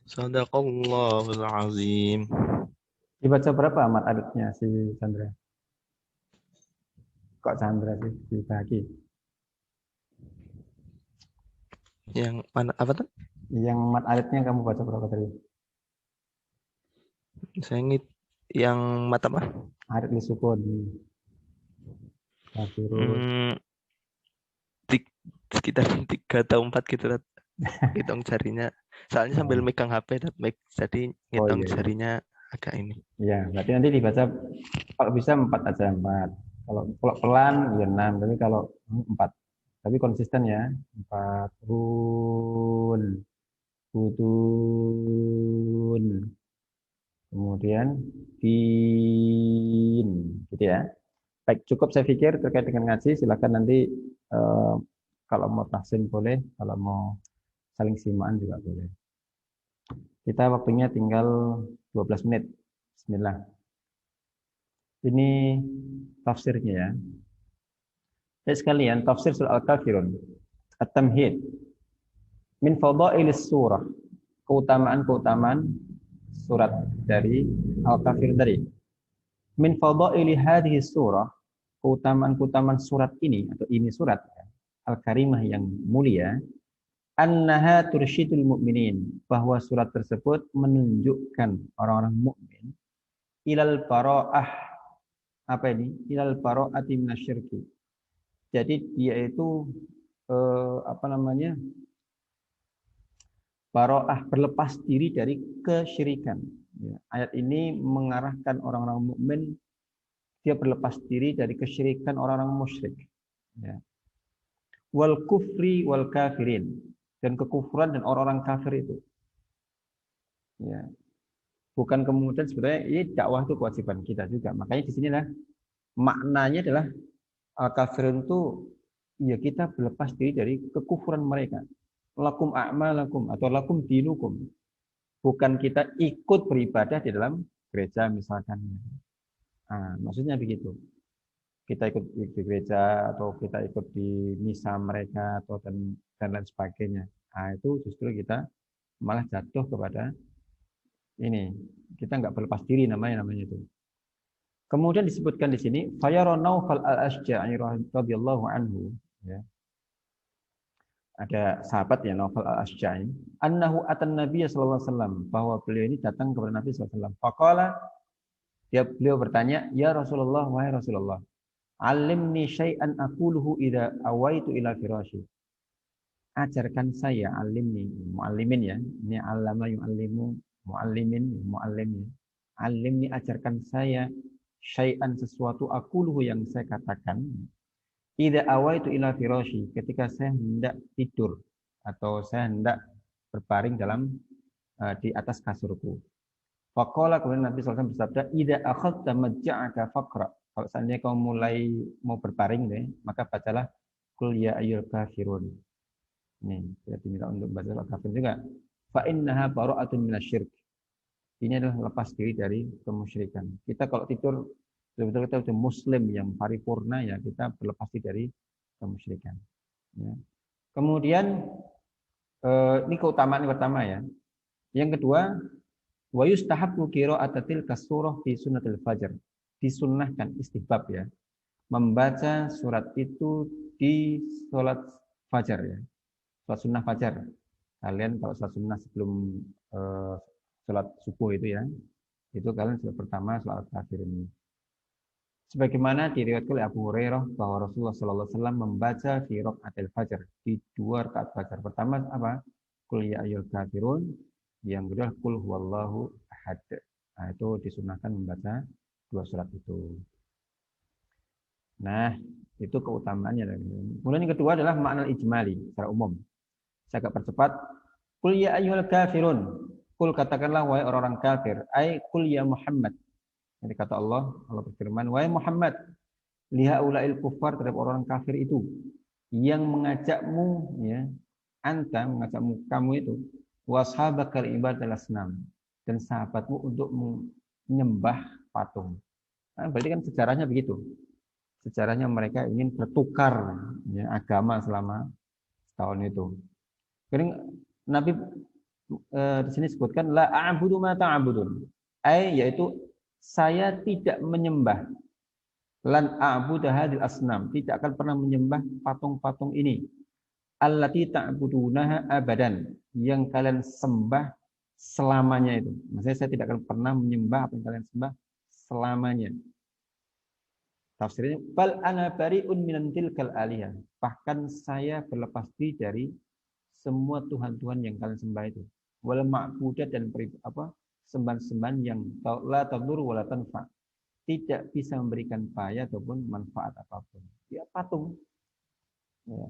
[SPEAKER 6] Sadaqallahul azim.
[SPEAKER 1] Dibaca berapa amat adadnya si Chandra? Kok Chandra sih dibagi?
[SPEAKER 6] Yang mana apa tuh?
[SPEAKER 1] Yang mat adatnya kamu baca berapa tadi?
[SPEAKER 6] Saya ngit yang mata apa?
[SPEAKER 1] Adat li sukun. Kafirun.
[SPEAKER 6] Sekitar 3 atau 4 gitu lah. Hitung jarinya. Soalnya sambil megang HP dan jadi ngitung jarinya agak ini.
[SPEAKER 1] Iya, berarti nanti dibaca kalau bisa 4 aja 4. Kalau pelan ya 6, tapi kalau 4. Tapi konsisten ya. 4 run. Budun. Kemudian din, gitu ya. Baik, cukup saya pikir terkait dengan ngaji. Silakan nanti kalau mau tahsin boleh, kalau mau saling simaan juga boleh. Kita waktunya tinggal 12 menit. Bismillah. Ini tafsirnya ya. Jadi sekalian, tafsir surah Al-Kafirun. At-Tamhid. Min fadailis surah. Keutamaan-keutamaan surat dari Al-Kafirun tadi. Min fadaili hadhihi surah, keutamaan-keutamaan surat ini atau ini surat Al-Karimah yang mulia, annaha tursyidul mu'minin, bahwa surat tersebut menunjukkan orang-orang mukmin ilal bara'ah, apa ini? Ilal bara'ati minasyirki. Jadi dia itu bara'ah, berlepas diri dari kesyirikan. Ya, ayat ini mengarahkan orang-orang mukmin dia berlepas diri dari kesyirikan orang-orang musyrik. Ya. Wal kufri wal kafirin, dan kekufuran dan orang-orang kafir itu. Ya. Bukan kemudian sebenarnya ini dakwah itu kewajiban kita juga. Makanya di sinilah maknanya adalah al-kafirun itu ya kita berlepas diri dari kekufuran mereka. Lakum a'malakum atau lakum dinukum. Bukan kita ikut beribadah di dalam gereja misalkan. Nah, maksudnya begitu. Kita ikut di gereja atau kita ikut di misa mereka atau dan lain sebagainya. Nah, itu justru kita malah jatuh kepada ini. Kita nggak berlepas diri namanya itu. Kemudian disebutkan di sini Fayara Naufal al-Ashja'i radhiyallahu anhu, ya. Ada sahabat ya Naufal al-Ashja'i, annahu atan Nabiy sallallahu alaihi wasallam, bahwa beliau ini datang kepada Nabi sallallahu alaihi wasallam. Faqala, beliau bertanya, ya Rasulullah, wahai Rasulullah, alimni syai'an aquluhu idza awaitu ila firasyi. Ajarkan saya, alimni, muallimin ya. Ini allama yu'allimu, muallimin, muallim ya. Alimni, ajarkan saya syai'an, sesuatu aquluhu yang saya katakan idza awaitu ila firasyi, ketika saya hendak tidur atau saya hendak berbaring di atas kasurku. Faqala, kemudian Nabi SAW bersabda, idza akhadta madja'aka faqra. Kalau seandainya kau mulai mau berbaring deh, maka bacalah qul ya ayyuhal kafirun. Ini kita diminta untuk baca al-kafirun juga. Fa innaha bara'atun minasyirk. Ini adalah lepas diri dari kemusyrikan. Kita kalau tidur betul-betul kita sudah muslim yang paripurna, ya kita berlepas diri dari kemusyrikan. Ya. Kemudian ini keutamaan yang pertama ya. Yang kedua, wa yustahabbu qira'atil kasurah fi sunnatil fajr. Disunnahkan, istihbab ya. membaca surat itu di sholat fajar ya. Sholat sunnah fajar. Kalian kalau sholat sunnah sebelum sholat subuh itu ya, itu kalian sholat pertama sholat al-kafirun. Sebagaimana diriwayatkan oleh Abu Hurairah bahwa Rasulullah sallallahu alaihi wasallam membaca fi rakaatil fajr, di 2 rakaat fajar. Pertama apa? Qul ya ayyuhal kafirun, yang kedua qul huwallahu ahad. Nah, itu disunahkan membaca 2 surat itu. Nah, itu keutamaannya. Kemudian yang kedua adalah makna ijmali secara umum. Saya agak percepat. Qul ya ayyuhal kafirun. Qul katakanlah wahai orang-orang kafir. Ai qul ya Muhammad. Jadi kata Allah berfirman, wahai Muhammad, lihaulail kufar, terhadap orang kafir itu yang mengajakmu ya, anta mengajakmu kamu itu washabakal ibadatul asnam, dan sahabatmu untuk menyembah patung. Nah, berarti kan sejarahnya begitu. Sejarahnya mereka ingin bertukar ya, agama selama setahun itu. Jadi Nabi di sini sebutkan la a'budu ma ta'budun. Yaitu saya tidak menyembah lan a'budu hadil asnam, tidak akan pernah menyembah patung-patung ini. Allati ta'budunaha abadan, yang kalian sembah selamanya itu. Maksudnya saya tidak akan pernah menyembah apa yang kalian sembah selamanya. Tafsirnya bal ana bari'un minan tilkal alihah. Bahkan saya berlepas diri dari semua tuhan-tuhan yang kalian sembah itu. Wal ma'budat, dan sembahan-sembahan yang la tadur wa la tanfa, tidak bisa memberikan bahaya ataupun manfaat apapun. Ya patung. Ya.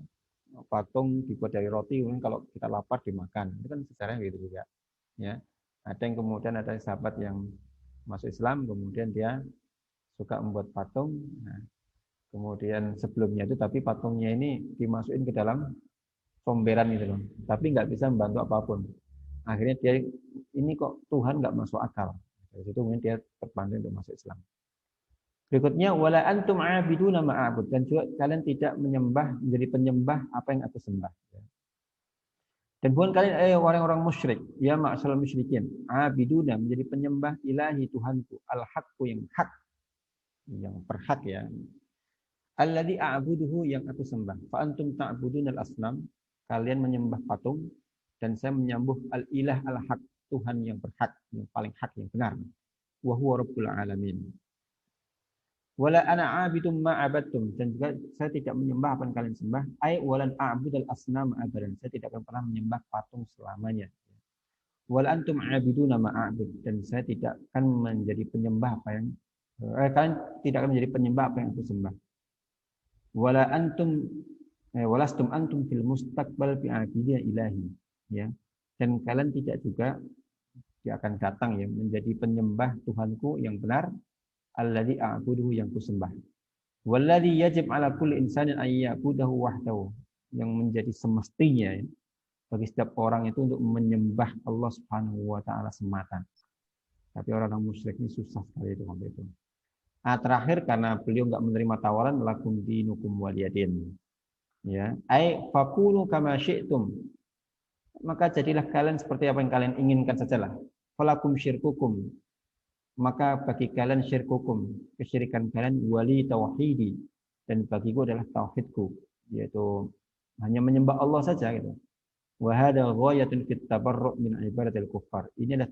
[SPEAKER 1] Patung dibuat dari roti, kalau kita lapar dimakan. Itu kan sejarahnya gitu juga. Ya. Ada yang kemudian ada sahabat yang masuk Islam, kemudian dia suka membuat patung. Nah, kemudian sebelumnya itu tapi patungnya ini dimasukin ke dalam somberan gitu loh. Tapi nggak bisa membantu apapun. Akhirnya dia ini kok Tuhan nggak masuk akal. Dari situ kemudian dia terpanggil untuk masuk Islam. Berikutnya wala antum a'biduna ma a'bud, dan juga kalian tidak menyembah menjadi penyembah apa yang aku sembah. Dan bukan kalian orang-orang musyrik, ya ma'asyarul musyrikin, a'biduna menjadi penyembah ilahi Tuhanku, al-haqqu yang hak, yang berhak ya. Alladzi a'buduhu, yang aku sembah. Fa antum ta'budunal asnam, kalian menyembah patung, dan saya menyembah al-ilah al-haq, Tuhan yang berhak, yang paling hak, yang benar. Wa huwa rabbul alamin. Wala ana 'abidum ma 'abadtum, dan juga saya tidak menyembah apa yang kalian sembah. Ai walan a'budal asnam abadan, saya tidak akan pernah menyembah patung selamanya. Wala antum 'abiduna ma a'bud, dan saya tidak akan menjadi penyembah apa yang kalian tidak akan menjadi penyembah apa yang aku sembah. Wala antum walastum antum fil mustaqbal bi aqidah ilahi, ya. Dan kalian tidak juga dia akan datang ya menjadi penyembah Tuhanku yang benar, alladzi a'buduhu, yang kusembah. Walladzi yajib 'ala kulli insanin ay ya'budahu wahdahu, yang menjadi semestinya ya, bagi setiap orang itu untuk menyembah Allah Subhanahu wa taala semata. Tapi orang musyrik ini susah sekali itu sampai itu. Terakhir karena beliau enggak menerima tawaran lakum dinukum waliyadin. Ya, ai faqulu kama syi'tum. Maka jadilah kalian seperti apa yang kalian inginkan sajalah. Falakum syirkukum, maka bagi kalian syirkukum, kesyirikan kalian, wali tauhidi, dan bagiku adalah tauhidku, yaitu hanya menyembah Allah saja gitu. Wa hadza ghayatun fit tabarru' min ibadatil kuffar. Ini adalah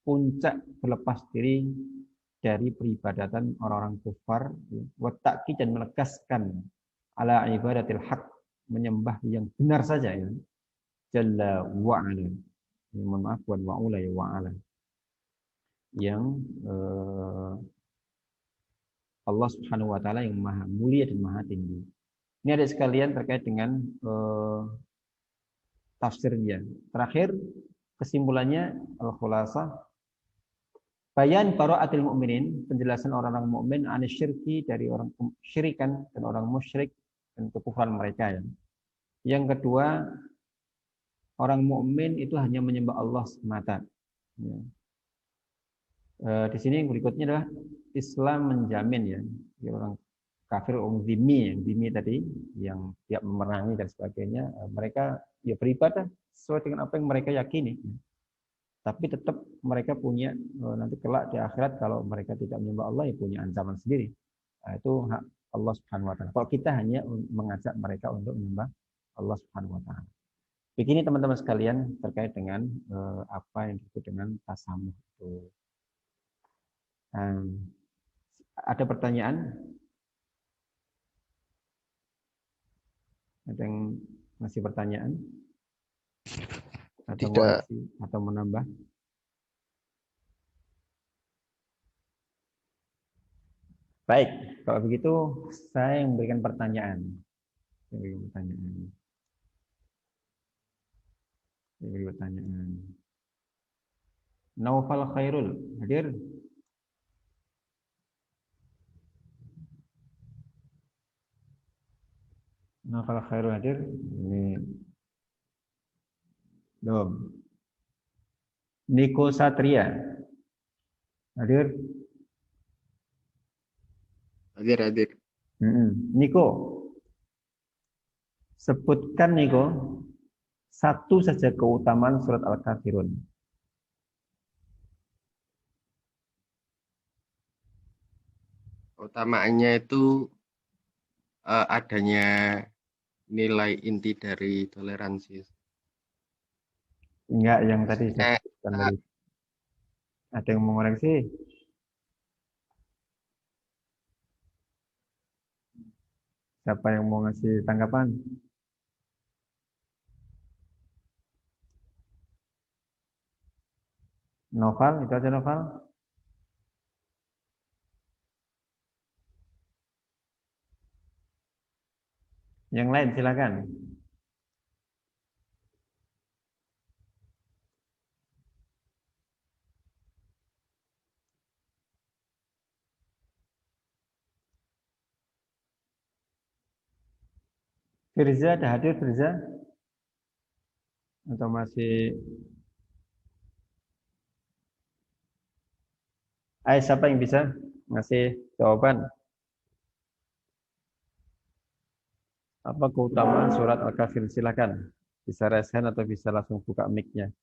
[SPEAKER 1] puncak berlepas diri dari peribadatan orang-orang kufar, wa ta'kid, dan menegaskan ala ibadatil haq, menyembah yang benar saja ya. Jalla wa ala. Mohon maaf wa ula ya wa ala. Yang Allah Subhanahu wa taala yang maha mulia dan maha tinggi. Ini ada sekalian terkait dengan tafsirnya. Terakhir kesimpulannya al-khulasah bayan bara'atil mu'minin, penjelasan orang-orang mukmin anisyirki, dari orang syirikan dan orang musyrik dan kekufuran mereka ya. Yang kedua, orang mukmin itu hanya menyembah Allah semata. Ya. Di sini yang berikutnya adalah Islam menjamin ya, orang kafir, orang zimmi tadi yang tidak memerangi dan sebagainya, mereka ya beribadah sesuai dengan apa yang mereka yakini. Tapi tetap mereka punya nanti kelak di akhirat kalau mereka tidak menyembah Allah ya punya ancaman sendiri. Itu hak Allah Subhanahu wa taala. Kalau kita hanya mengajak mereka untuk menyembah Allah Subhanahu wa taala. Begini teman-teman sekalian terkait dengan apa yang disebut dengan tasamuh itu. Ada pertanyaan? Ada yang masih pertanyaan? Atau
[SPEAKER 6] Tidak.
[SPEAKER 1] koreksi atau menambah? Baik, kalau begitu saya yang memberikan pertanyaan. Naufal Khairul hadir? Naufal Khairul hadir? Ini belum. Niko Satria hadir?
[SPEAKER 7] Hadir.
[SPEAKER 1] Niko, sebutkan Niko satu saja keutamaan surat Al-Kafirun.
[SPEAKER 7] Utamaannya itu adanya nilai inti dari toleransi.
[SPEAKER 1] Enggak, yang tadi saya sebutkan tadi. Ada yang mau ngoreksi? Siapa yang mau ngasih tanggapan? Novel, itu aja Novel. Yang lain silakan. Firza, ada hadir Firza? Atau masih? Ayo, siapa yang bisa ngasih jawaban? Apa keutamaan surat Al-Kafir? Silakan. Bisa raise hand atau bisa langsung buka mic-nya.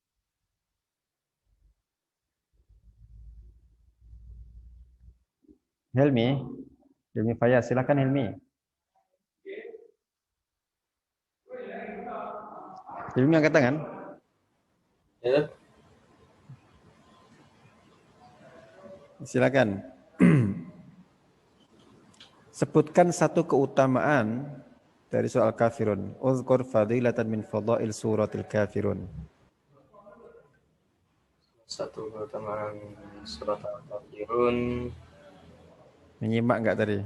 [SPEAKER 1] Helmi Fayaz, silakan Helmi. Helmi angkat tangan.
[SPEAKER 3] Ya.
[SPEAKER 1] Silakan. Sebutkan satu keutamaan dari surat Al-Kafirun. Uzkur fadilatan min fadail suratil Kafirun.
[SPEAKER 3] Satu keutamaan surat Al-Kafirun.
[SPEAKER 1] Menyimak enggak tadi?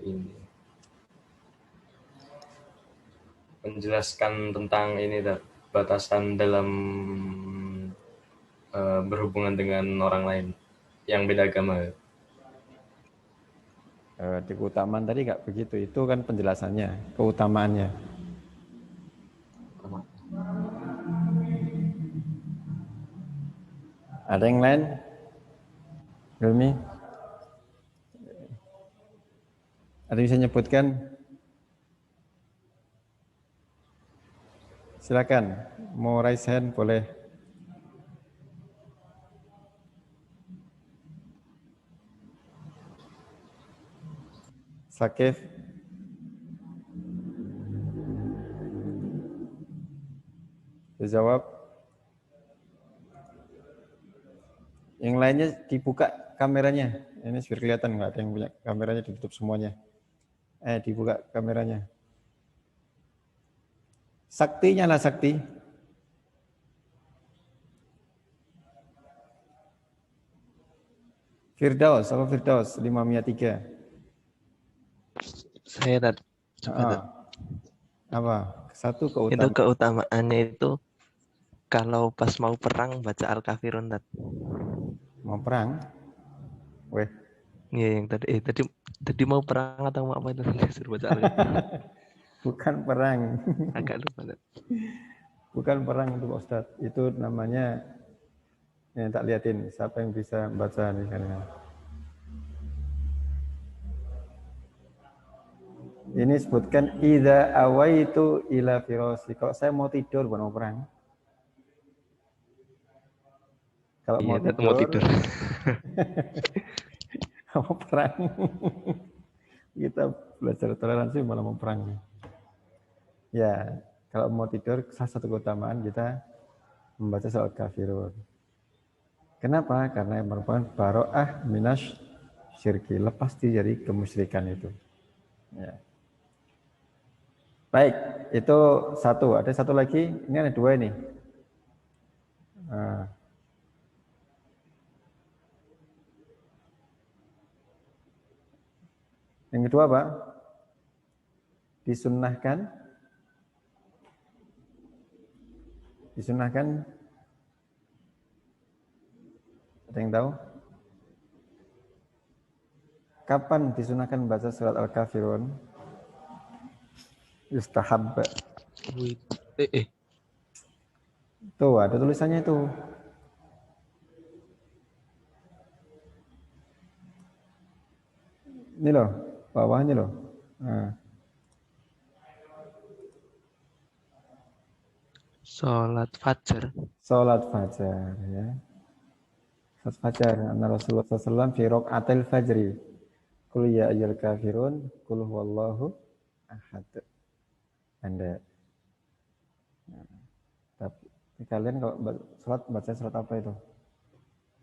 [SPEAKER 3] Ini menjelaskan tentang ini batasan dalam berhubungan dengan orang lain yang beda agama.
[SPEAKER 1] Di keutamaan tadi enggak begitu. Itu kan penjelasannya, keutamaannya. Ada yang lain? Hilmi? Ada yang bisa nyebutkan? Silakan. Mau raise hand boleh. Sakif? Dijawab. Yang lainnya dibuka kameranya. Ini biar kelihatan, nggak ada yang punya kameranya ditutup semuanya. Dibuka kameranya. Sakti, nyala Sakti. Firdaus, apa Firdaus? 503.
[SPEAKER 6] Saya coba.
[SPEAKER 1] Apa? Satu keutamaan.
[SPEAKER 6] Itu keutamaannya itu kalau pas mau perang baca Al-Kafirun.
[SPEAKER 1] Mau perang? Weh.
[SPEAKER 6] Iya, yang tadi mau perang atau mau apa itu disuruh baca Al-Kafirun.
[SPEAKER 1] Bukan perang.
[SPEAKER 6] Agak lupa.
[SPEAKER 1] Bukan perang itu Pak Ustadz. Itu namanya, yang tak liatin. Siapa yang bisa baca nih kalian? Ini sebutkan idza awaitu ila firasi. Kalau saya mau tidur bukan mau perang. Kalau
[SPEAKER 6] mau tidur.
[SPEAKER 1] Mau perang. Kita belajar toleransi malah mau perang. Ya, kalau mau tidur, salah satu keutamaan kita membaca surat Al-Kafirun. Kenapa? Karena yang merupakan baro'ah minas syirki, lepas dari kemusyrikan itu. Ya. Baik, itu satu. Ada satu lagi, ini ada dua ini. Yang kedua apa? Disunnahkan ada yang tahu? Kapan disunahkan baca surat Al-Kafirun? Yustahab. Tuh, ada tulisannya itu. Ini loh, bawahnya loh. Nah.
[SPEAKER 6] Sholat fajar.
[SPEAKER 1] Sholat fajar, ya. Sholat fajar. Anna Rasulullah SAW fi raq'atil fajri. Qul ya ayyuhal kafirun, qul huwallahu ahad. Anda. Nah, tapi kalian kalau sholat baca surat apa itu?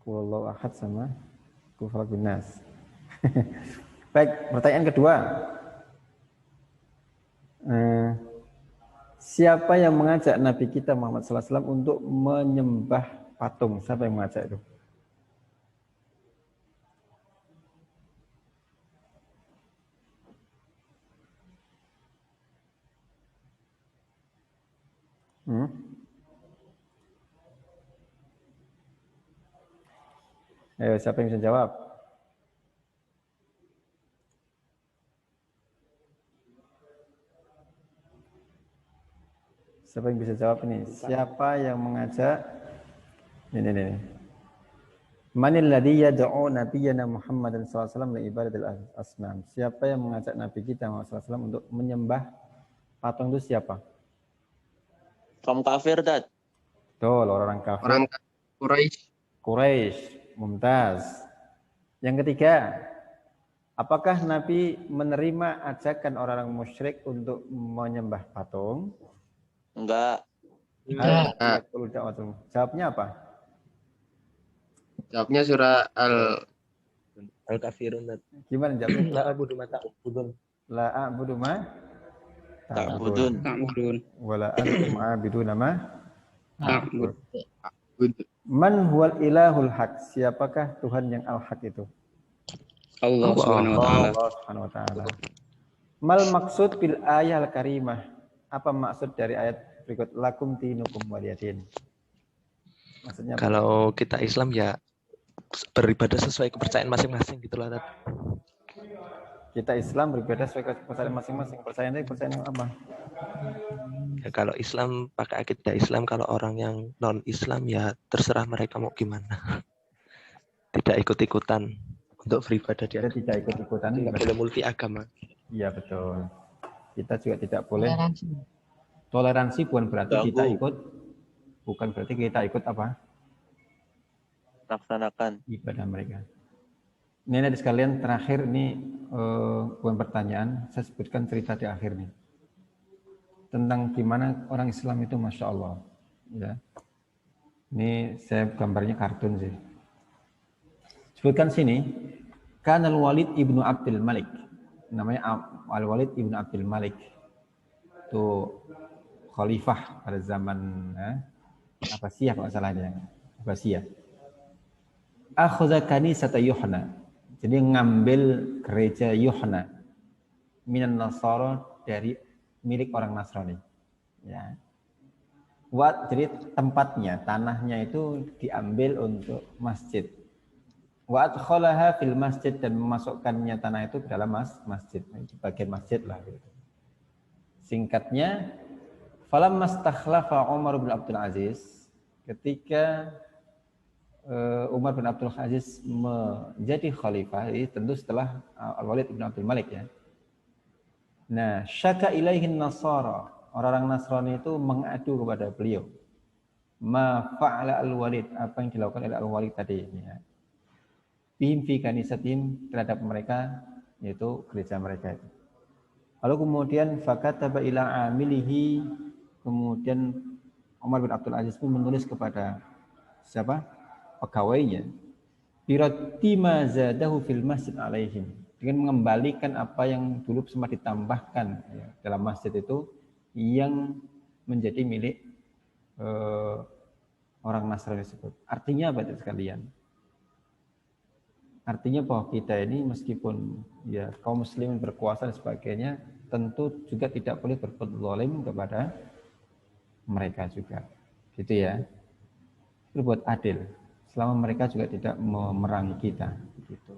[SPEAKER 1] Qul huwallahu ahad sama Qul falaq bin nas. Baik, pertanyaan kedua. Siapa yang mengajak Nabi kita Muhammad SAW untuk menyembah patung? Siapa yang mengajak itu? Ayo, siapa yang bisa jawab? Siapa yang bisa jawab ini? Siapa yang mengajak? Ini. Manil ladzi yad'u nabiyyana Muhammadan sallallahu alaihi wasallam li ibadatil asnam. Siapa yang mengajak Nabi kita Muhammad sallallahu alaihi wasallam untuk menyembah patung itu siapa?
[SPEAKER 2] Kaum kafir, Dad.
[SPEAKER 1] Betul, orang kafir.
[SPEAKER 7] Orang
[SPEAKER 1] Quraisy, mumtaz. Yang ketiga, apakah Nabi menerima ajakan orang-orang musyrik untuk menyembah patung?
[SPEAKER 2] Enggak.
[SPEAKER 1] Jawabnya apa?
[SPEAKER 7] Jawabnya surah
[SPEAKER 6] Al-Kafirun.
[SPEAKER 1] Gimana jawabnya?
[SPEAKER 6] La a'budu ma ta'budun.
[SPEAKER 1] La a'budu ma
[SPEAKER 2] Ta'budun.
[SPEAKER 4] Ta'budun.
[SPEAKER 1] wala antum a'biduna ma
[SPEAKER 4] Ta'bud.
[SPEAKER 1] Man huwal ilahul haq? Siapakah Tuhan yang al-haq itu?
[SPEAKER 4] Allah Subhanahu wa taala.
[SPEAKER 1] Allah Subhanahu wa taala. Mal maksud bil ayat al-karimah? Apa maksud dari ayat berikut? Lakum dinukum waliyadin. Maksudnya apa?
[SPEAKER 6] Kalau kita Islam ya beribadah sesuai kepercayaan masing-masing gitu lah.
[SPEAKER 1] Kita Islam beribadah sesuai kepercayaan masing-masing. Percayaan yang apa?
[SPEAKER 6] Ya, kalau Islam pakai akidah Islam, kalau orang yang non Islam ya terserah mereka mau gimana. Tidak ikut-ikutan untuk beribadah
[SPEAKER 1] Kita tidak ikut-ikutan.
[SPEAKER 6] Tidak boleh multi agama.
[SPEAKER 1] Iya betul. Kita juga tidak boleh. Toleransi bukan berarti kita ikut. Bukan berarti kita ikut apa?
[SPEAKER 2] Laksanakan.
[SPEAKER 1] Ibadah mereka. Ini ada sekalian terakhir ini bukan pertanyaan. Saya sebutkan cerita di akhir nih. Tentang gimana orang Islam itu Masya Allah. Ya. Ini saya gambarnya kartun sih. Sebutkan sini. Kan Al-Walid ibnu Abdul Malik. Namanya Al-Walid ibnu Abdul Malik. Itu khalifah pada zaman Abbasiyah kalau salah dia. Abbasiyah. Akhadha kanisata Yuhna. Jadi ngambil gereja Yuhna minan Nasara dari milik orang Nasrani. Ya. Jadi tempatnya, tanahnya itu diambil untuk masjid. Wa adkhalaha fil masjid, dan memasukkannya tanah itu ke dalam masjid. Itu bagian masjid lah gitu. Singkatnya, falamma stakhlafa Umar bin Abdul Aziz, ketika Umar bin Abdul Aziz menjadi khalifah, tentu setelah Al-Walid bin Abdul Malik ya. Nah, syaka ilaihin nasara, orang-orang Nasrani itu mengadu kepada beliau. Ma fa'ala Al-Walid, apa yang dilakukan oleh Al-Walid tadi ini ya. bihim fi kanisatim, terhadap mereka, yaitu gereja mereka itu. Lalu kemudian fakataba ila amilihi, kemudian Umar bin Abdul Aziz pun menulis kepada siapa? Pegawainya, birati ma zadahu fil masjid alaihim, dengan mengembalikan apa yang dulu sempat ditambahkan ya, dalam masjid itu yang menjadi milik orang Nasrani tersebut. Artinya apa itu sekalian? Artinya bahwa kita ini meskipun ya kaum muslimin berkuasa dan sebagainya, tentu juga tidak boleh berbuat zalim kepada mereka juga. Gitu ya. Berbuat adil selama mereka juga tidak memerangi kita, gitu.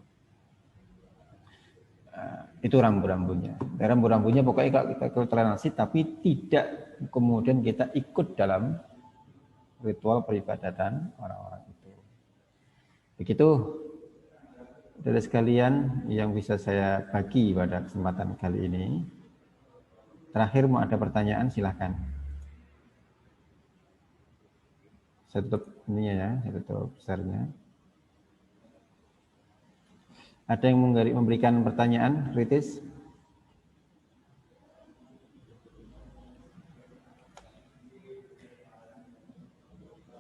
[SPEAKER 1] Itu rambu-rambunya. Rambu-rambunya pokoknya kalau kita toleransi, tapi tidak kemudian kita ikut dalam ritual peribadatan orang-orang itu. Begitu dari sekalian yang bisa saya bagi pada kesempatan kali ini. Terakhir mau ada pertanyaan, silahkan. Saya tutup ininya ya, saya tutup besarnya. Ada yang memberikan pertanyaan kritis?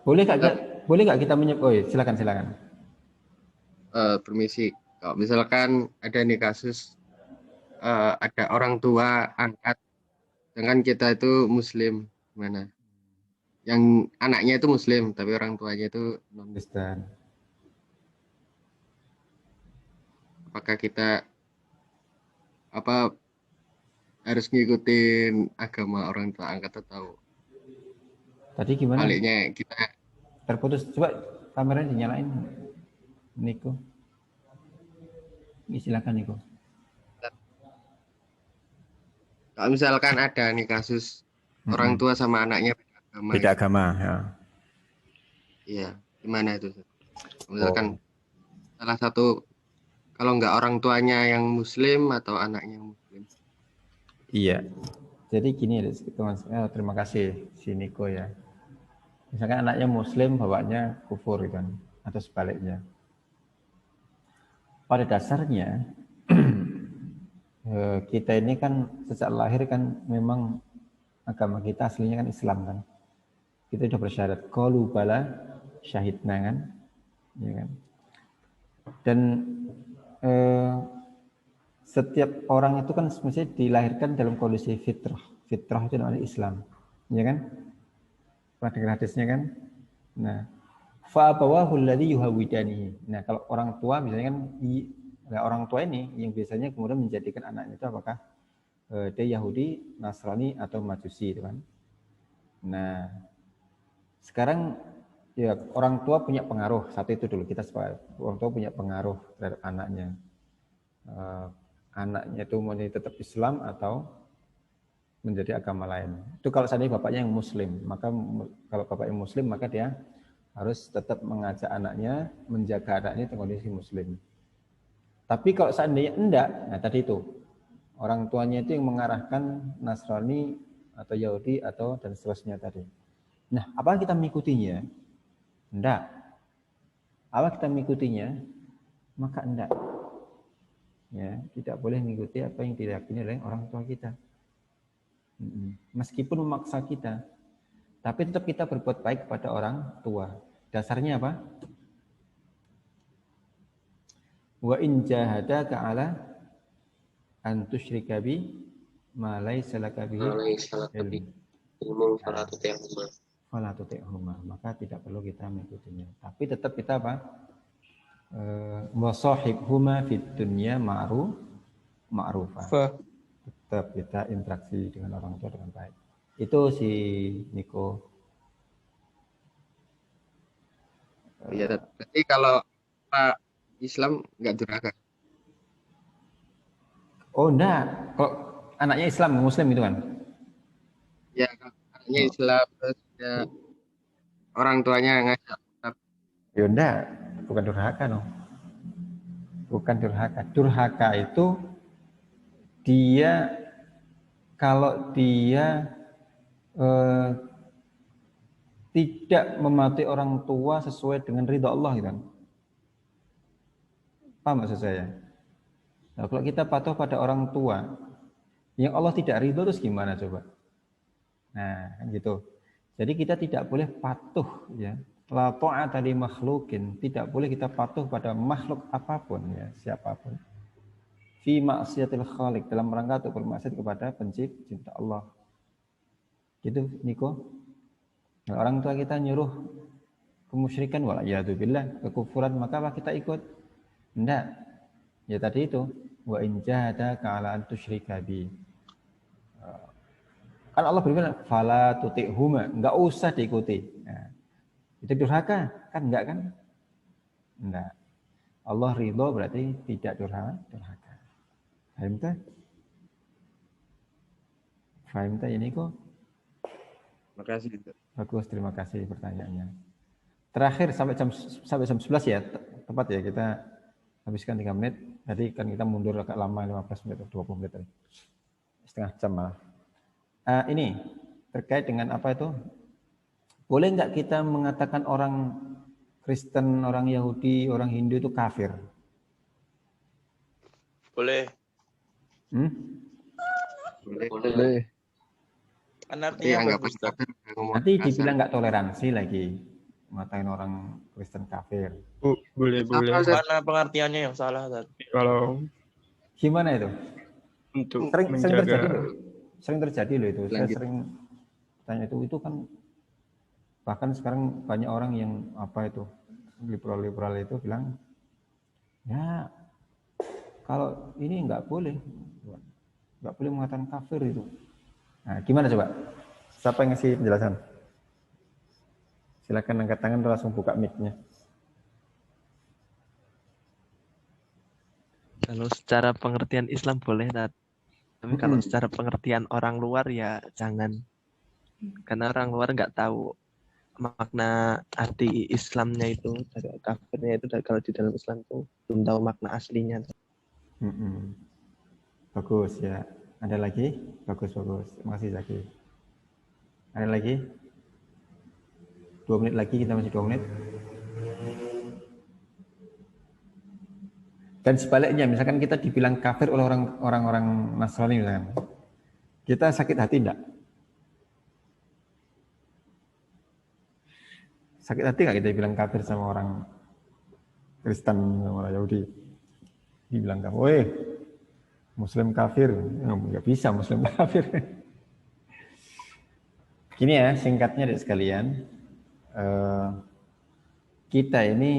[SPEAKER 1] Boleh nggak kita menyebut? Oh, silakan.
[SPEAKER 7] Permisi, kalau misalkan ada nih kasus ada orang tua angkat dengan kita itu Muslim, gimana? Yang anaknya itu Muslim tapi orang tuanya itu non Kristen. Apakah kita harus ngikutin agama orang tua angkat atau
[SPEAKER 1] tadi gimana?
[SPEAKER 7] baliknya kita
[SPEAKER 1] terputus? Coba kameranya dinyalain, Niko. Silakan Niko.
[SPEAKER 7] Kalau misalkan ada nih kasus orang tua sama anaknya
[SPEAKER 1] beda agama ya.
[SPEAKER 7] Iya, gimana itu? Misalkan salah satu, kalau nggak orang tuanya yang Muslim atau anaknya yang Muslim.
[SPEAKER 1] Iya. Jadi gini, terima kasih si Niko ya. Misalkan anaknya Muslim, bapaknya kufur kan, atau sebaliknya. Pada dasarnya kita ini kan sejak lahir kan memang agama kita aslinya kan Islam kan. Kita sudah bersyahadat qalu bala syahidna kan, ya kan. Dan setiap orang itu kan mesti dilahirkan dalam kondisi fitrah. Fitrah itu namanya Islam, ya kan? Pernah dengar hadisnya kan? Nah, fa abawahu alladhi yuhawidanihi. Nah, kalau orang tua misalnya kan orang tua ini yang biasanya kemudian menjadikan anaknya itu apakah dia Yahudi, Nasrani atau Majusi itu kan. Nah, sekarang ya orang tua punya pengaruh, satu itu dulu kita sebagai orang tua punya pengaruh terhadap anaknya. Anaknya itu mau tetap Islam atau menjadi agama lain. Itu kalau seandainya bapaknya yang Muslim, maka kalau bapaknya Muslim maka dia harus tetap mengajak anaknya, menjaga anaknya dalam kondisi Muslim. Tapi kalau seandainya enggak, nah tadi itu orang tuanya itu yang mengarahkan Nasrani atau Yahudi atau dan seterusnya tadi. Nah, apakah kita mengikutinya? Enggak. Apakah kita mengikutinya? Maka enggak. Ya, tidak boleh mengikuti apa yang diyakini oleh orang tua kita. Meskipun memaksa kita, tapi tetap kita berbuat baik kepada orang tua. Dasarnya apa? Wa in jahadaka ala an tusyrika bi ma laysa laka bihi ilmun fala tuti'huma. Maka tidak perlu kita mengikutinya. Tapi tetap kita apa? Wa sahibhuma fid dunya ma'rufah. Tetap kita interaksi dengan orang tua dengan baik. Itu si Niko.
[SPEAKER 7] Iya, berarti kalau Pak Islam nggak durhaka.
[SPEAKER 1] Oh enggak, kok anaknya Islam, Muslim itu kan?
[SPEAKER 7] Ya, anaknya Islam terus ya, orang tuanya ngajak.
[SPEAKER 1] Ya enggak, bukan durhaka no. Bukan durhaka. Durhaka itu dia kalau dia tidak mematuhi orang tua sesuai dengan ridha Allah gitu kan. Paham maksud saya? Nah, kalau kita patuh pada orang tua yang Allah tidak ridho terus gimana coba? Nah, kan gitu. Jadi kita tidak boleh patuh ya. La ta'ata li makhlukin, tidak boleh kita patuh pada makhluk apapun ya, siapapun. Fi maksiatil khaliq, dalam rangka untuk bermaksiat kepada pencipta Allah. Gitu Niko. Nah, orang tua kita nyuruh kemusyrikan wala billah, kekufuran, maka apa kita ikut? Enggak. Ya tadi itu, wa in jahadaka ala an tusyrika bi. Kan Allah berfirman, fala tuti'huma, enggak usah diikuti. Nah, itu durhaka? Kan enggak kan? Enggak. Allah ridho berarti tidak durhaka. Paham tak? Paham tak ini kok?
[SPEAKER 7] Makasih.
[SPEAKER 1] Bagus, terima kasih pertanyaannya. Terakhir sampai jam 11 ya, tepat ya, kita habiskan 3 menit. Tadi kan kita mundur agak lama, 15 menit atau 20 menit. Setengah jam malah. Ini terkait dengan apa itu? Boleh nggak kita mengatakan orang Kristen, orang Yahudi, orang Hindu itu kafir?
[SPEAKER 2] Boleh.
[SPEAKER 7] Boleh.
[SPEAKER 2] Kan artinya bagus.
[SPEAKER 1] Nanti dibilang nggak toleransi lagi. Mengatakan orang Kristen kafir.
[SPEAKER 4] Boleh.
[SPEAKER 2] Mana pengertiannya yang salah tadi?
[SPEAKER 4] Kalau
[SPEAKER 1] Gimana itu?
[SPEAKER 4] untuk
[SPEAKER 1] Sering
[SPEAKER 4] menjaga
[SPEAKER 1] terjadi loh. Sering terjadi loh itu. Saya
[SPEAKER 7] Lanjut.
[SPEAKER 1] sering tanya itu kan bahkan sekarang banyak orang yang apa itu liberal itu bilang ya kalau ini nggak boleh mengatakan kafir itu. Nah, gimana coba? Siapa yang ngasih penjelasan? Silakan angkat tangan atau langsung buka mic-nya.
[SPEAKER 6] Kalau secara pengertian Islam boleh, Tat. Tapi kalau secara pengertian orang luar ya jangan. Karena orang luar nggak tahu makna arti Islamnya itu, dari kafirnya itu, kalau di dalam Islam itu belum tahu makna aslinya.
[SPEAKER 1] Bagus ya. Ada lagi? Bagus. Terima kasih Zaki. Ada lagi? 2 menit lagi, kita masih 2 menit. Dan sebaliknya, misalkan kita dibilang kafir oleh orang-orang Nasrani misalkan. Kita sakit hati enggak? Sakit hati enggak kita bilang kafir sama orang Kristen, sama orang Yahudi? Dibilang kafir, woi, Muslim kafir. Enggak bisa Muslim kafir. Gini ya, singkatnya dari sekalian. Kita ini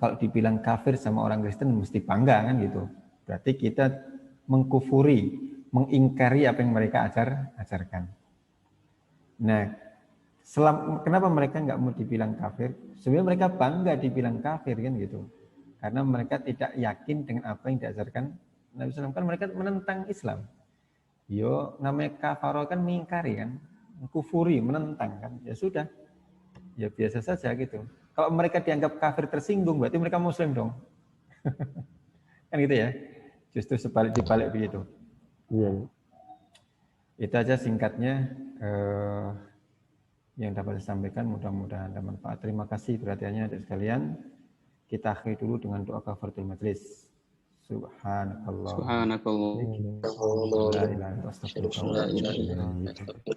[SPEAKER 1] kalau dibilang kafir sama orang Kristen mesti bangga kan gitu. Berarti kita mengkufuri, mengingkari apa yang mereka ajarkan. Nah, kenapa mereka nggak mau dibilang kafir? Sebenarnya mereka bangga dibilang kafir kan gitu. Karena mereka tidak yakin dengan apa yang diajarkan Nabi SAW, kan mereka menentang Islam. Yo, namanya kafaro kan mengingkari kan, kufuri, menentang kan. Ya sudah, ya biasa saja gitu. Kalau mereka dianggap kafir tersinggung, berarti mereka Muslim dong. Kan gitu ya. Justru dibalik begitu.
[SPEAKER 6] Iya.
[SPEAKER 1] Itu aja singkatnya yang dapat saya sampaikan. Mudah-mudahan ada manfaat. Terima kasih perhatiannya dari sekalian. Kita akhiri dulu dengan doa kafaratul majlis. Subhanakallah. La ilaha illa anta astaghfiruka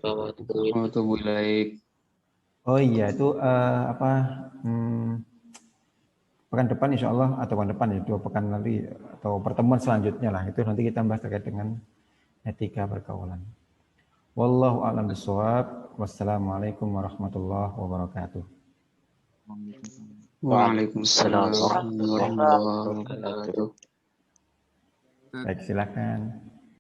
[SPEAKER 1] wa atubu ilaik. Oh iya, itu pekan depan insya Allah, atau pekan depan ya, 2 pekan nanti, atau pertemuan selanjutnya lah, itu nanti kita bahas terkait dengan etika pergaulan. Wallahu a'lam bishawab. Wassalamualaikum warahmatullahi wabarakatuh.
[SPEAKER 4] Waalaikumsalam warahmatullahi wabarakatuh.
[SPEAKER 1] Baik, silakan.